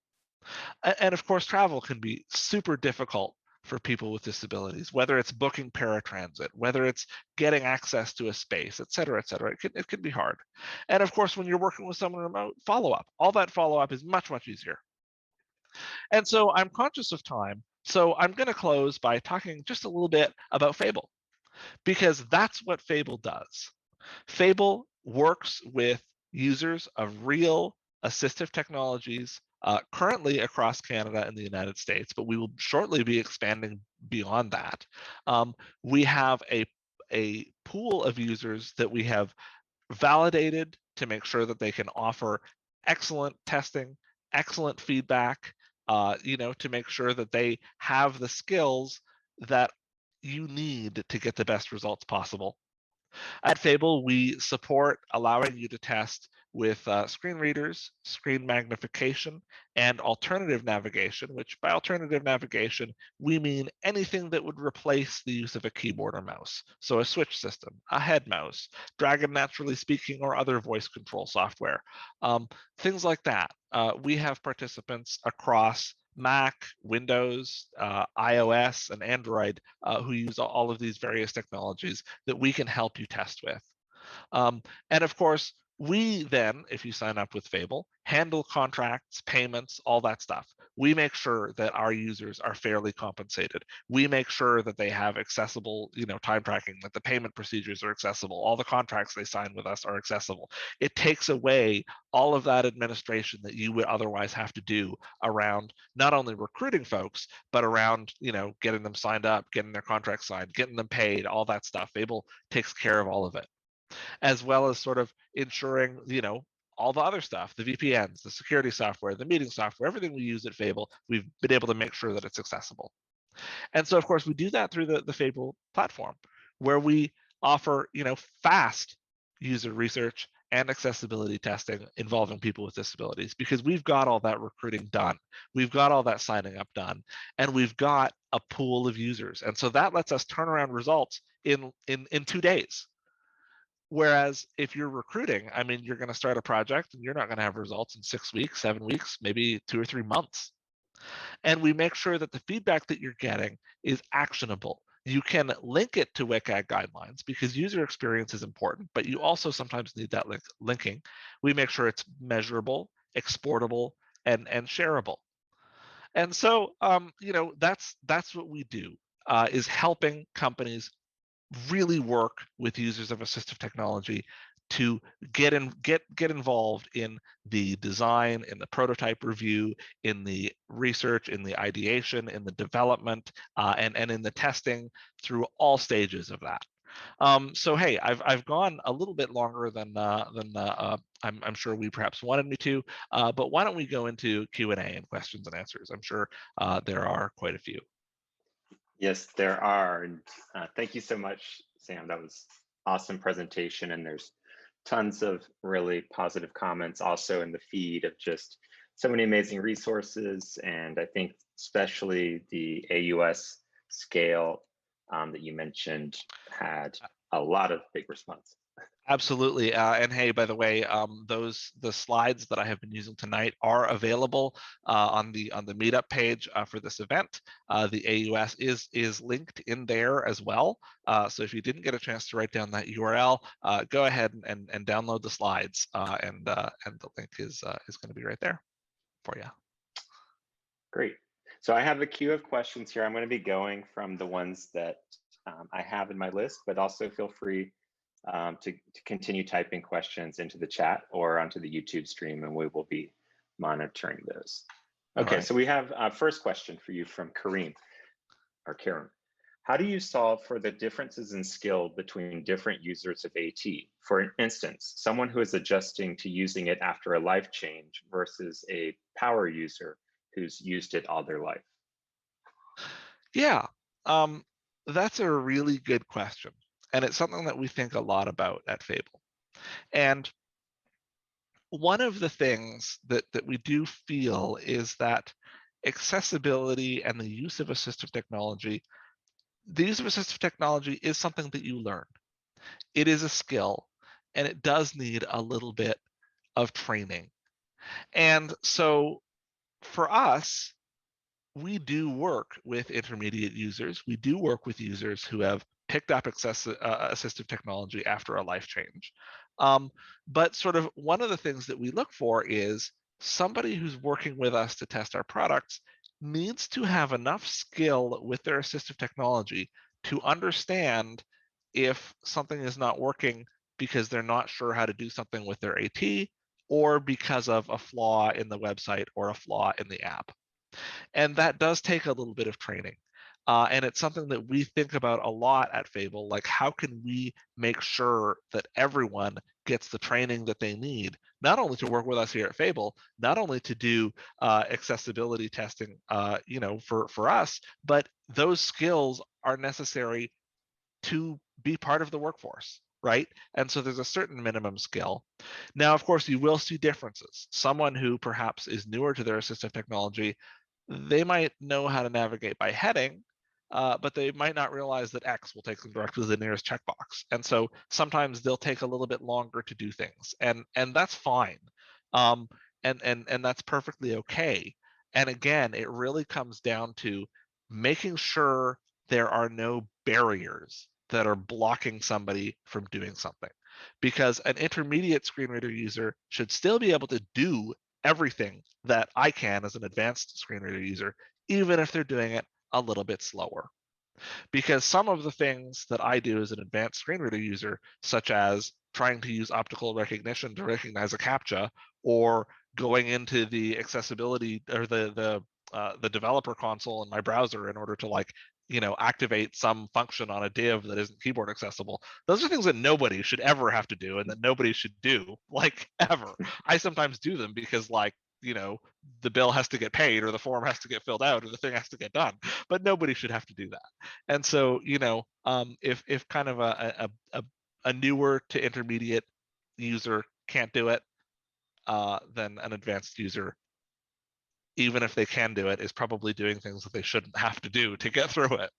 And of course, travel can be super difficult for people with disabilities, whether it's booking paratransit, whether it's getting access to a space, et cetera, et cetera. It can be hard. And of course, when you're working with someone remote, follow-up, all that follow-up is much, much easier. And so I'm conscious of time. So I'm going to close by talking just a little bit about Fable, because that's what Fable does. Fable works with users of real assistive technologies currently across Canada and the United States, but we will shortly be expanding beyond that. We have a pool of users that we have validated to make sure that they can offer excellent testing, excellent feedback, to make sure that they have the skills that you need to get the best results possible. At Fable, we support allowing you to test with screen readers, screen magnification, and alternative navigation, which by alternative navigation, we mean anything that would replace the use of a keyboard or mouse. So a switch system, a head mouse, Dragon Naturally Speaking, or other voice control software, things like that. We have participants across Mac, Windows, iOS, and Android who use all of these various technologies that we can help you test with. And of course, we then, if you sign up with Fable, handle contracts, payments, all that stuff. We make sure that our users are fairly compensated. We make sure that they have accessible, time tracking, that the payment procedures are accessible. All the contracts they sign with us are accessible. It takes away all of that administration that you would otherwise have to do around not only recruiting folks, but around, getting them signed up, getting their contracts signed, getting them paid, all that stuff. Fable takes care of all of it, as well as sort of ensuring, all the other stuff, the VPNs, the security software, the meeting software, everything we use at Fable, we've been able to make sure that it's accessible. And so, of course, we do that through the Fable platform, where we offer, fast user research and accessibility testing involving people with disabilities, because we've got all that recruiting done. We've got all that signing up done, and we've got a pool of users. And so that lets us turn around results in 2 days. Whereas if you're recruiting, I mean, you're going to start a project and you're not going to have results in 6 weeks, 7 weeks, maybe 2 or 3 months. And we make sure that the feedback that you're getting is actionable. You can link it to WCAG guidelines because user experience is important, but you also sometimes need that linking. We make sure it's measurable, exportable, and shareable. And so, that's what we do, is helping companies really work with users of assistive technology to get involved in the design, in the prototype review, in the research, in the ideation, in the development, and in the testing through all stages of that. So hey, I've gone a little bit longer than I'm sure we perhaps wanted me to, but why don't we go into Q&A and questions and answers? I'm sure there are quite a few. Yes, there are. And thank you so much, Sam. That was awesome presentation, and there's tons of really positive comments also in the feed of just so many amazing resources. And I think especially the AUS scale that you mentioned had a lot of big response. Absolutely. And hey, by the way, the slides that I have been using tonight are available on the meetup page for this event. The AUS is linked in there as well. So if you didn't get a chance to write down that URL, go ahead and download the slides, and the link is going to be right there for you. Great. So I have a queue of questions here. I'm going to be going from the ones that I have in my list, but also feel free to continue typing questions into the chat or onto the YouTube stream, and we will be monitoring those. Okay, right. So we have a first question for you from Kareem. How do you solve for the differences in skill between different users of AT? For instance, someone who is adjusting to using it after a life change versus a power user who's used it all their life? Yeah, that's a really good question. And it's something that we think a lot about at Fable. And one of the things that we do feel is that accessibility and the use of assistive technology, the use of assistive technology is something that you learn. It is a skill, and it does need a little bit of training. And so for us, we do work with intermediate users. We do work with users who have picked up assistive technology after a life change. But sort of one of the things that we look for is somebody who's working with us to test our products needs to have enough skill with their assistive technology to understand if something is not working because they're not sure how to do something with their AT, or because of a flaw in the website or a flaw in the app. And that does take a little bit of training. And it's something that we think about a lot at Fable, like how can we make sure that everyone gets the training that they need, not only to work with us here at Fable, not only to do accessibility testing, for us, but those skills are necessary to be part of the workforce, right? And so there's a certain minimum skill. Now, of course, you will see differences. Someone who perhaps is newer to their assistive technology, they might know how to navigate by heading, but they might not realize that X will take them directly to the nearest checkbox. And so sometimes they'll take a little bit longer to do things, and that's fine. And that's perfectly okay. And again, it really comes down to making sure there are no barriers that are blocking somebody from doing something, because an intermediate screen reader user should still be able to do everything that I can as an advanced screen reader user, even if they're doing it a little bit slower. Because some of the things that I do as an advanced screen reader user, such as trying to use optical recognition to recognize a CAPTCHA, or going into the accessibility or the developer console in my browser in order to activate some function on a div that isn't keyboard accessible. Those are things that nobody should ever have to do, and that nobody should do, ever. I sometimes do them because the bill has to get paid, or the form has to get filled out, or the thing has to get done, but nobody should have to do that. And so, if kind of a newer to intermediate user can't do it, then an advanced user, even if they can do it, is probably doing things that they shouldn't have to do to get through it.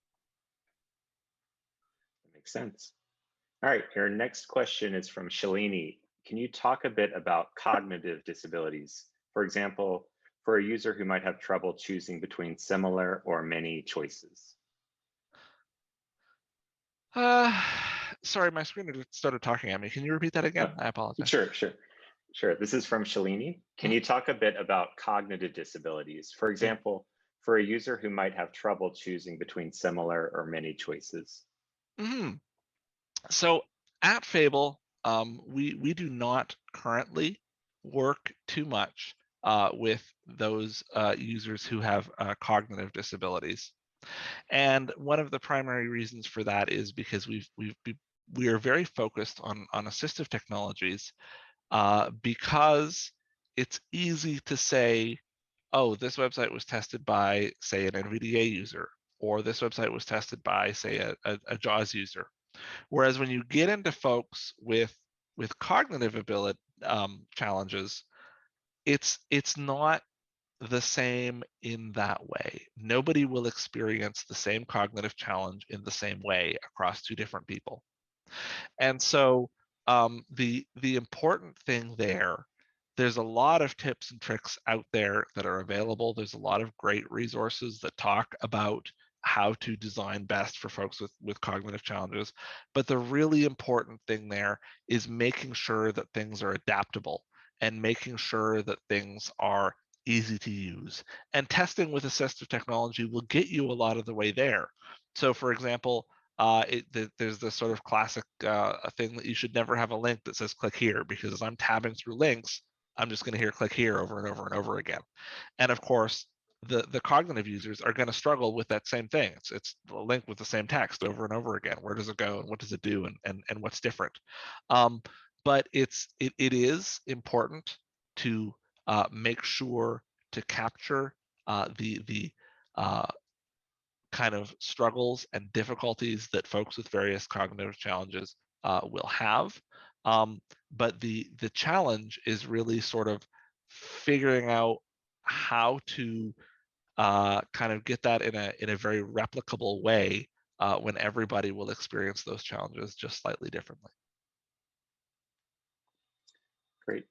That makes sense. All right, your next question is from Shalini. Can you talk a bit about cognitive disabilities? For example, for a user who might have trouble choosing between similar or many choices. Sorry, my screen started talking at me. Can you repeat that again? I apologize. Sure. This is from Shalini. Can you talk a bit about cognitive disabilities? For example, for a user who might have trouble choosing between similar or many choices. So at Fable, we do not currently work too much with those users who have cognitive disabilities. And one of the primary reasons for that is because we are very focused on assistive technologies because it's easy to say, oh, this website was tested by, say, an NVDA user, or this website was tested by, say, a JAWS user. Whereas when you get into folks with cognitive ability challenges, it's not the same in that way. Nobody will experience the same cognitive challenge in the same way across two different people. And so the important thing there's a lot of tips and tricks out there that are available. There's a lot of great resources that talk about how to design best for folks with cognitive challenges. But the really important thing there is making sure that things are adaptable and making sure that things are easy to use. And testing with assistive technology will get you a lot of the way there. So for example, there's this sort of classic thing that you should never have a link that says click here, because as I'm tabbing through links, I'm just going to hear click here over and over and over again. And of course, the cognitive users are going to struggle with that same thing. It's a link with the same text over and over again. Where does it go and what does it do and what's different? But it is important to make sure to capture the kind of struggles and difficulties that folks with various cognitive challenges will have. But the challenge is really sort of figuring out how to kind of get that in a very replicable way when everybody will experience those challenges just slightly differently. Great,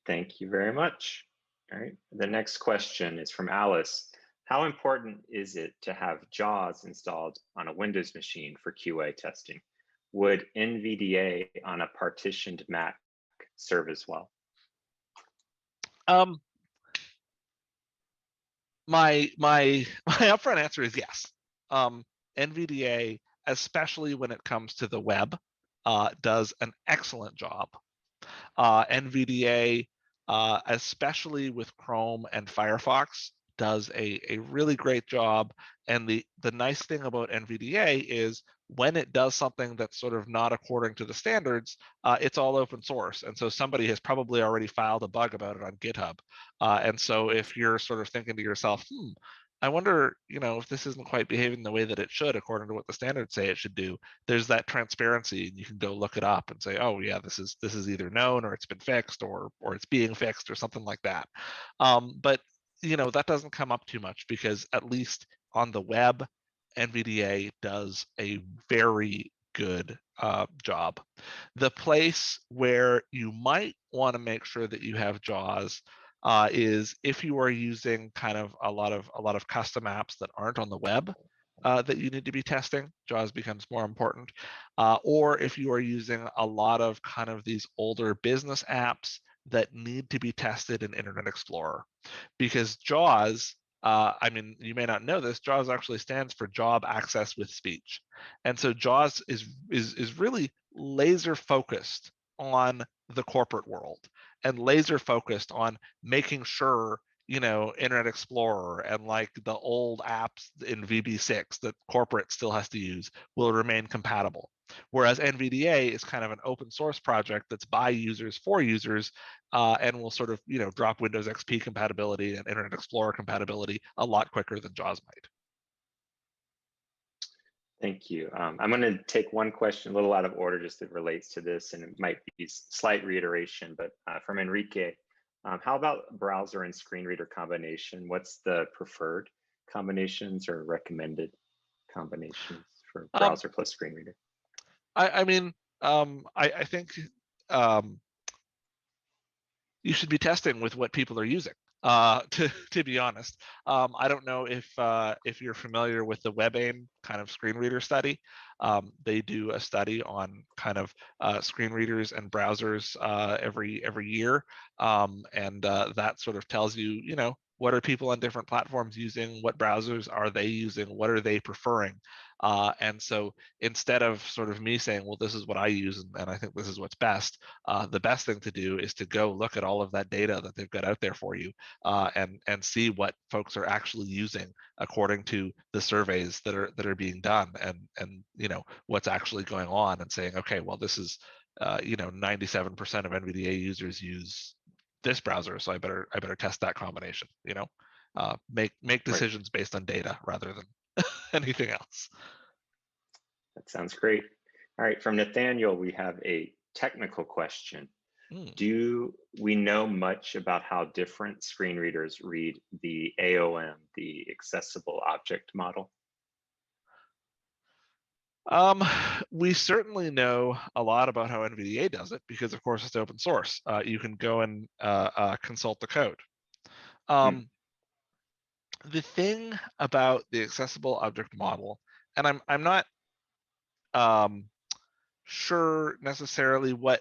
thank you very much. All right, the next question is from Alice. How important is it to have JAWS installed on a Windows machine for QA testing? Would NVDA on a partitioned Mac serve as well? My upfront answer is yes. NVDA, especially when it comes to the web, does an excellent job. NVDA, especially with Chrome and Firefox, does a really great job. And the nice thing about NVDA is when it does something that's sort of not according to the standards, it's all open source. And so somebody has probably already filed a bug about it on GitHub. And so if you're sort of thinking to yourself, I wonder, if this isn't quite behaving the way that it should, according to what the standards say it should do, there's that transparency, and you can go look it up and say, oh yeah, this is either known, or it's been fixed, or it's being fixed, or something like that. But that doesn't come up too much, because at least on the web, NVDA does a very good job. The place where you might want to make sure that you have JAWS is if you are using kind of a lot of custom apps that aren't on the web that you need to be testing. JAWS becomes more important. Or if you are using a lot of kind of these older business apps that need to be tested in Internet Explorer, because JAWS, I mean, you may not know this, JAWS actually stands for Job Access with Speech. And so JAWS is really laser focused on the corporate world, and laser focused on making sure Internet Explorer and like the old apps in VB6 that corporate still has to use will remain compatible. Whereas NVDA is kind of an open source project that's by users for users, and will sort of drop Windows XP compatibility and Internet Explorer compatibility a lot quicker than JAWS might. Thank you. I'm going to take one question a little out of order, just that relates to this, and it might be slight reiteration, but from Enrique. How about browser and screen reader combination? What's the preferred combinations or recommended combinations for browser plus screen reader? I mean, I think you should be testing with what people are using. To be honest, I don't know if you're familiar with the WebAIM kind of screen reader study. They do a study on kind of screen readers and browsers every year, and that sort of tells you, what are people on different platforms using, what browsers are they using, what are they preferring. And so instead of sort of me saying, well, this is what I use and I think this is what's best, the best thing to do is to go look at all of that data that they've got out there for you, and see what folks are actually using according to the surveys that are being done, and what's actually going on, and saying, okay, well, this is 97% of NVDA users use this browser, so I better test that combination. Make decisions based on data rather than anything else. That sounds great. All right, from Nathaniel, we have a technical question. Do we know much about how different screen readers read the AOM, the accessible object model? We certainly know a lot about how NVDA does it because, of course, it's open source. You can go and consult the code. The thing about the accessible object model, and I'm not sure necessarily what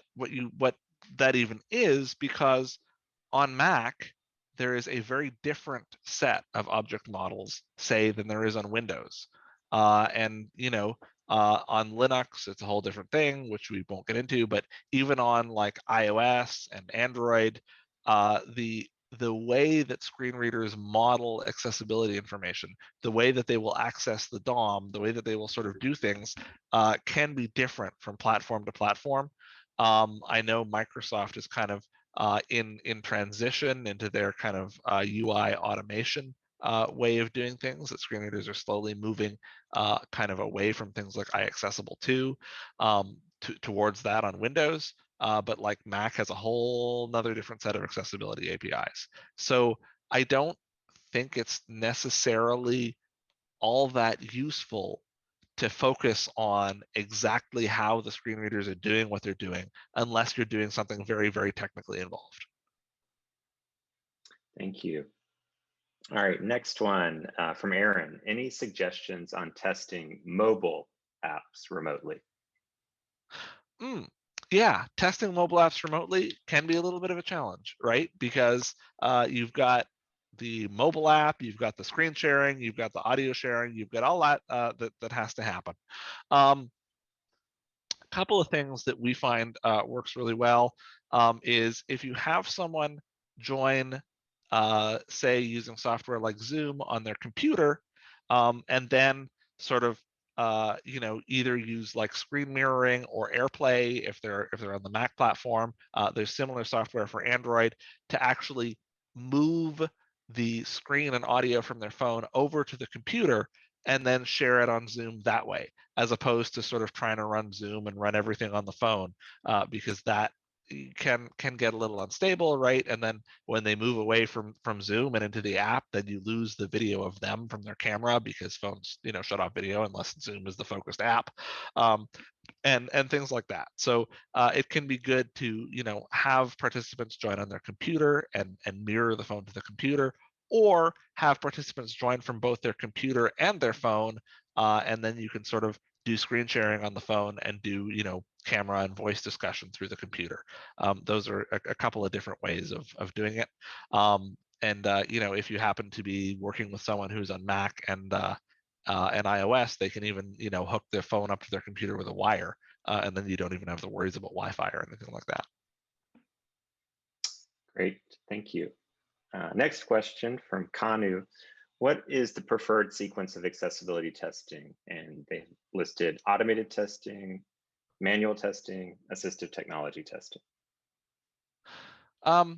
that even is, because on Mac there is a very different set of object models, say, than there is on Windows. And on Linux, it's a whole different thing, which we won't get into. But even on like iOS and Android, the way that screen readers model accessibility information, the way that they will access the DOM, the way that they will sort of do things, can be different from platform to platform. I know Microsoft is kind of in transition into their kind of UI automation way of doing things, that screen readers are slowly moving kind of away from things like iAccessible2 towards that on Windows. But like Mac has a whole nother different set of accessibility APIs. So I don't think it's necessarily all that useful to focus on exactly how the screen readers are doing what they're doing, unless you're doing something very, very technically involved. Thank you. All right, next one from Aaron. Any suggestions on testing mobile apps remotely? Yeah, testing mobile apps remotely can be a little bit of a challenge, right? Because you've got the mobile app, you've got the screen sharing, you've got the audio sharing, you've got all that that has to happen. A couple of things that we find works really well is if you have someone join, say, using software like Zoom on their computer, and then sort of either use like screen mirroring or AirPlay if they're on the Mac platform. There's similar software for Android to actually move the screen and audio from their phone over to the computer and then share it on Zoom that way, as opposed to sort of trying to run Zoom and run everything on the phone, because that can get a little unstable, right? And then when they move away from Zoom and into the app, then you lose the video of them from their camera, because phones shut off video unless Zoom is the focused app, and things like that. So it can be good to have participants join on their computer and mirror the phone to the computer, or have participants join from both their computer and their phone, and then you can sort of do screen sharing on the phone and do camera and voice discussion through the computer. Those are a couple of different ways of doing it. And if you happen to be working with someone who's on Mac and iOS, they can even hook their phone up to their computer with a wire, and then you don't even have the worries about Wi-Fi or anything like that. Great, thank you. Next question from Kanu. What is the preferred sequence of accessibility testing? And they listed automated testing, manual testing, assistive technology testing. I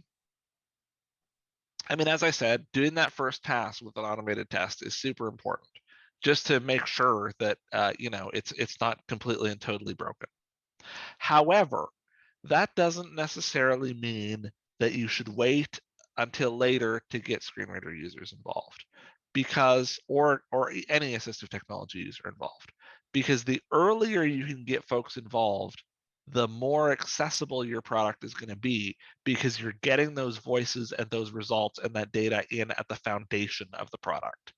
mean, as I said, doing that first pass with an automated test is super important, just to make sure that it's not completely and totally broken. However, that doesn't necessarily mean that you should wait until later to get screen reader users involved, because or any assistive technology user involved, because the earlier you can get folks involved, the more accessible your product is going to be, because you're getting those voices and those results and that data in at the foundation of the product.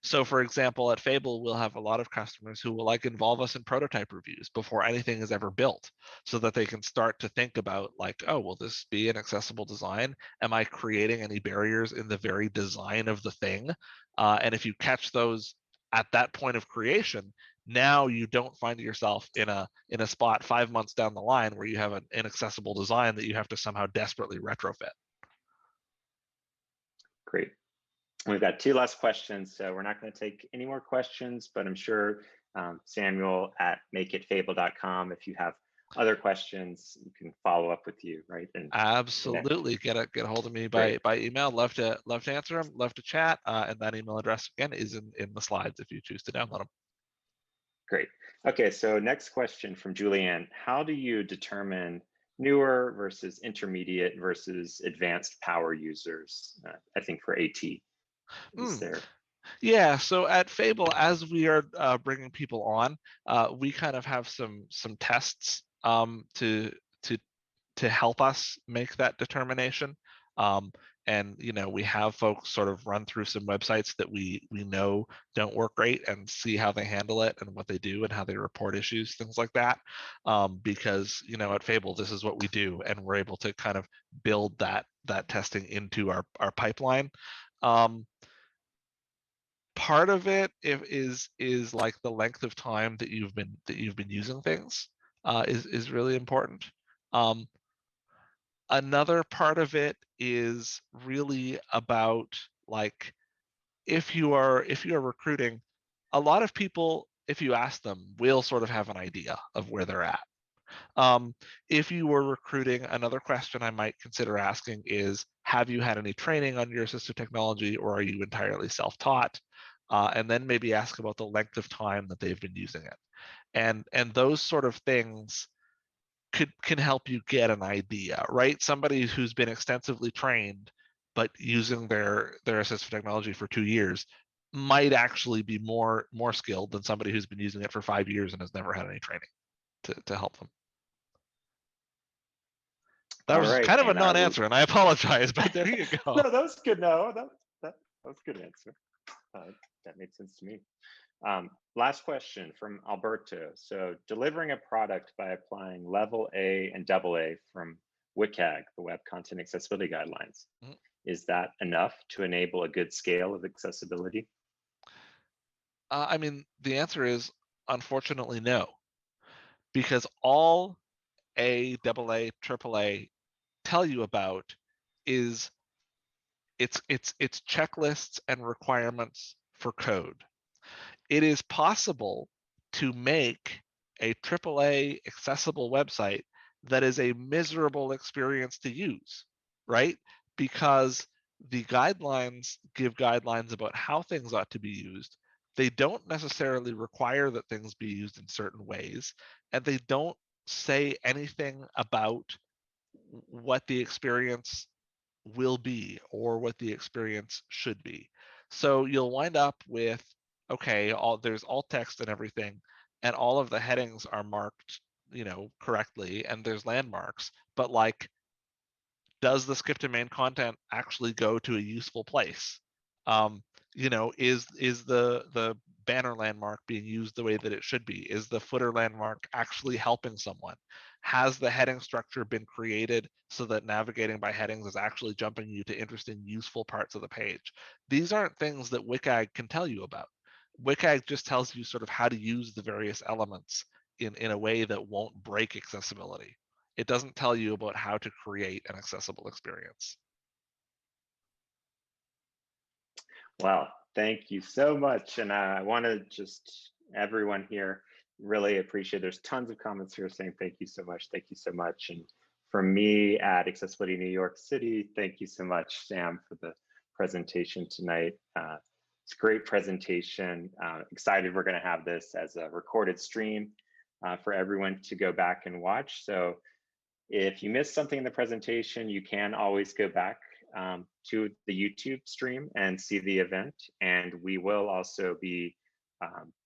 So for example, at Fable, we'll have a lot of customers who will involve us in prototype reviews before anything is ever built, so that they can start to think about oh, will this be an accessible design? Am I creating any barriers in the very design of the thing? And if you catch those at that point of creation, now you don't find yourself in a spot 5 months down the line where you have an inaccessible design that you have to somehow desperately retrofit. Great. We've got 2 last questions, so we're not going to take any more questions, but I'm sure Samuel at makeitfable.com, if you have other questions, you can follow up with you, right? And absolutely, get a hold of me by email. Love to answer them. Love to chat. And that email address again is in the slides if you choose to download them. Great. Okay, so next question from Julianne: how do you determine newer versus intermediate versus advanced power users? I think for AT. Is there? Yeah, so at Fable, as we are bringing people on, we kind of have some tests to help us make that determination. And we have folks sort of run through some websites that we know don't work great and see how they handle it and what they do and how they report issues, things like that. Because at Fable, this is what we do, and we're able to kind of build that testing into our pipeline. Part of it is like the length of time that you've been using things is really important. Another part of it is really about, like, if you are recruiting, a lot of people, if you ask them, will sort of have an idea of where they're at. If you were recruiting, another question I might consider asking is, have you had any training on your assistive technology, or are you entirely self-taught? And then maybe ask about the length of time that they've been using it. And those sort of things can help you get an idea, right? Somebody who's been extensively trained but using their assistive technology for 2 years might actually be more skilled than somebody who's been using it for 5 years and has never had any training to help them. That was kind of a non-answer, and I apologize, but there you go. No, that was good. No, that was a good answer. That made sense to me. Last question from Alberto. So, delivering a product by applying level A and AA from WCAG, the Web Content Accessibility Guidelines, is that enough to enable a good scale of accessibility? I mean, the answer is unfortunately no, because all A, AA, AAA tell you about is it's checklists and requirements for code. It is possible to make a AAA accessible website that is a miserable experience to use, right? Because the guidelines give guidelines about how things ought to be used. They don't necessarily require that things be used in certain ways, and they don't say anything about what the experience will be or what the experience should be. So you'll wind up with, okay, there's alt text and everything, and all of the headings are marked, correctly, and there's landmarks, but like, does the skip to main content actually go to a useful place? Is the banner landmark being used the way that it should be? Is the footer landmark actually helping someone? Has the heading structure been created so that navigating by headings is actually jumping you to interesting, useful parts of the page? These aren't things that WCAG can tell you about. WCAG just tells you sort of how to use the various elements in a way that won't break accessibility. It doesn't tell you about how to create an accessible experience. Wow, thank you so much. And I want to just, everyone here, really appreciate, there's tons of comments here saying thank you so much, thank you so much. And from me at Accessibility New York City, thank you so much, Sam, for the presentation tonight. It's a great presentation. Excited we're going to have this as a recorded stream for everyone to go back and watch. So if you missed something in the presentation, you can always go back to the YouTube stream and see the event. And we will also be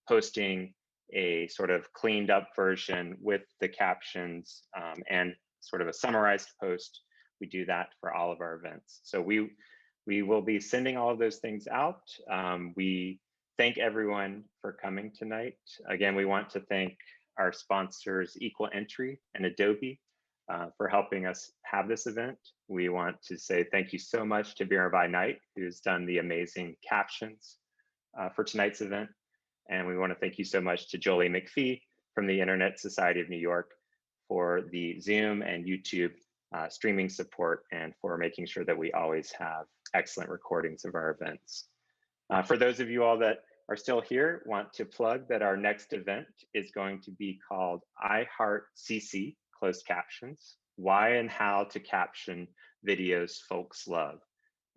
posting a sort of cleaned up version with the captions and sort of a summarized post. We do that for all of our events. So we will be sending all of those things out. We thank everyone for coming tonight. Again, we want to thank our sponsors, Equal Entry and Adobe, for helping us have this event. We want to say thank you so much to Vera by Night, who's done the amazing captions for tonight's event. And we want to thank you so much to Jolie McPhee from the Internet Society of New York for the Zoom and YouTube streaming support and for making sure that we always have excellent recordings of our events. For those of you all that are still here, want to plug that our next event is going to be called I Heart CC, closed captions, why and how to caption videos folks love.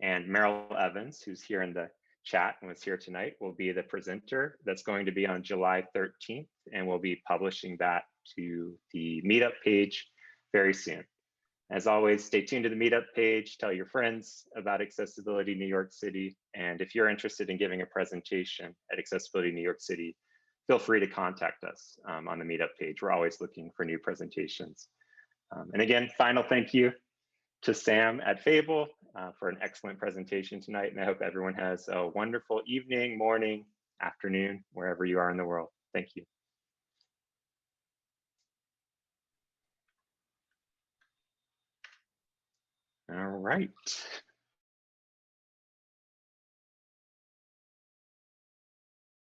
And Meryl Evans, who's here in the chat and was here tonight, will be the presenter. That's going to be on July 13th, and we'll be publishing that to the meetup page very soon. As always, stay tuned to the meetup page, tell your friends about Accessibility New York City, and if you're interested in giving a presentation at Accessibility New York City, feel free to contact us on the meetup page. We're always looking for new presentations. And again, final thank you to Sam at Fable for an excellent presentation tonight, and I hope everyone has a wonderful evening, morning, afternoon, wherever you are in the world. Thank you. All right.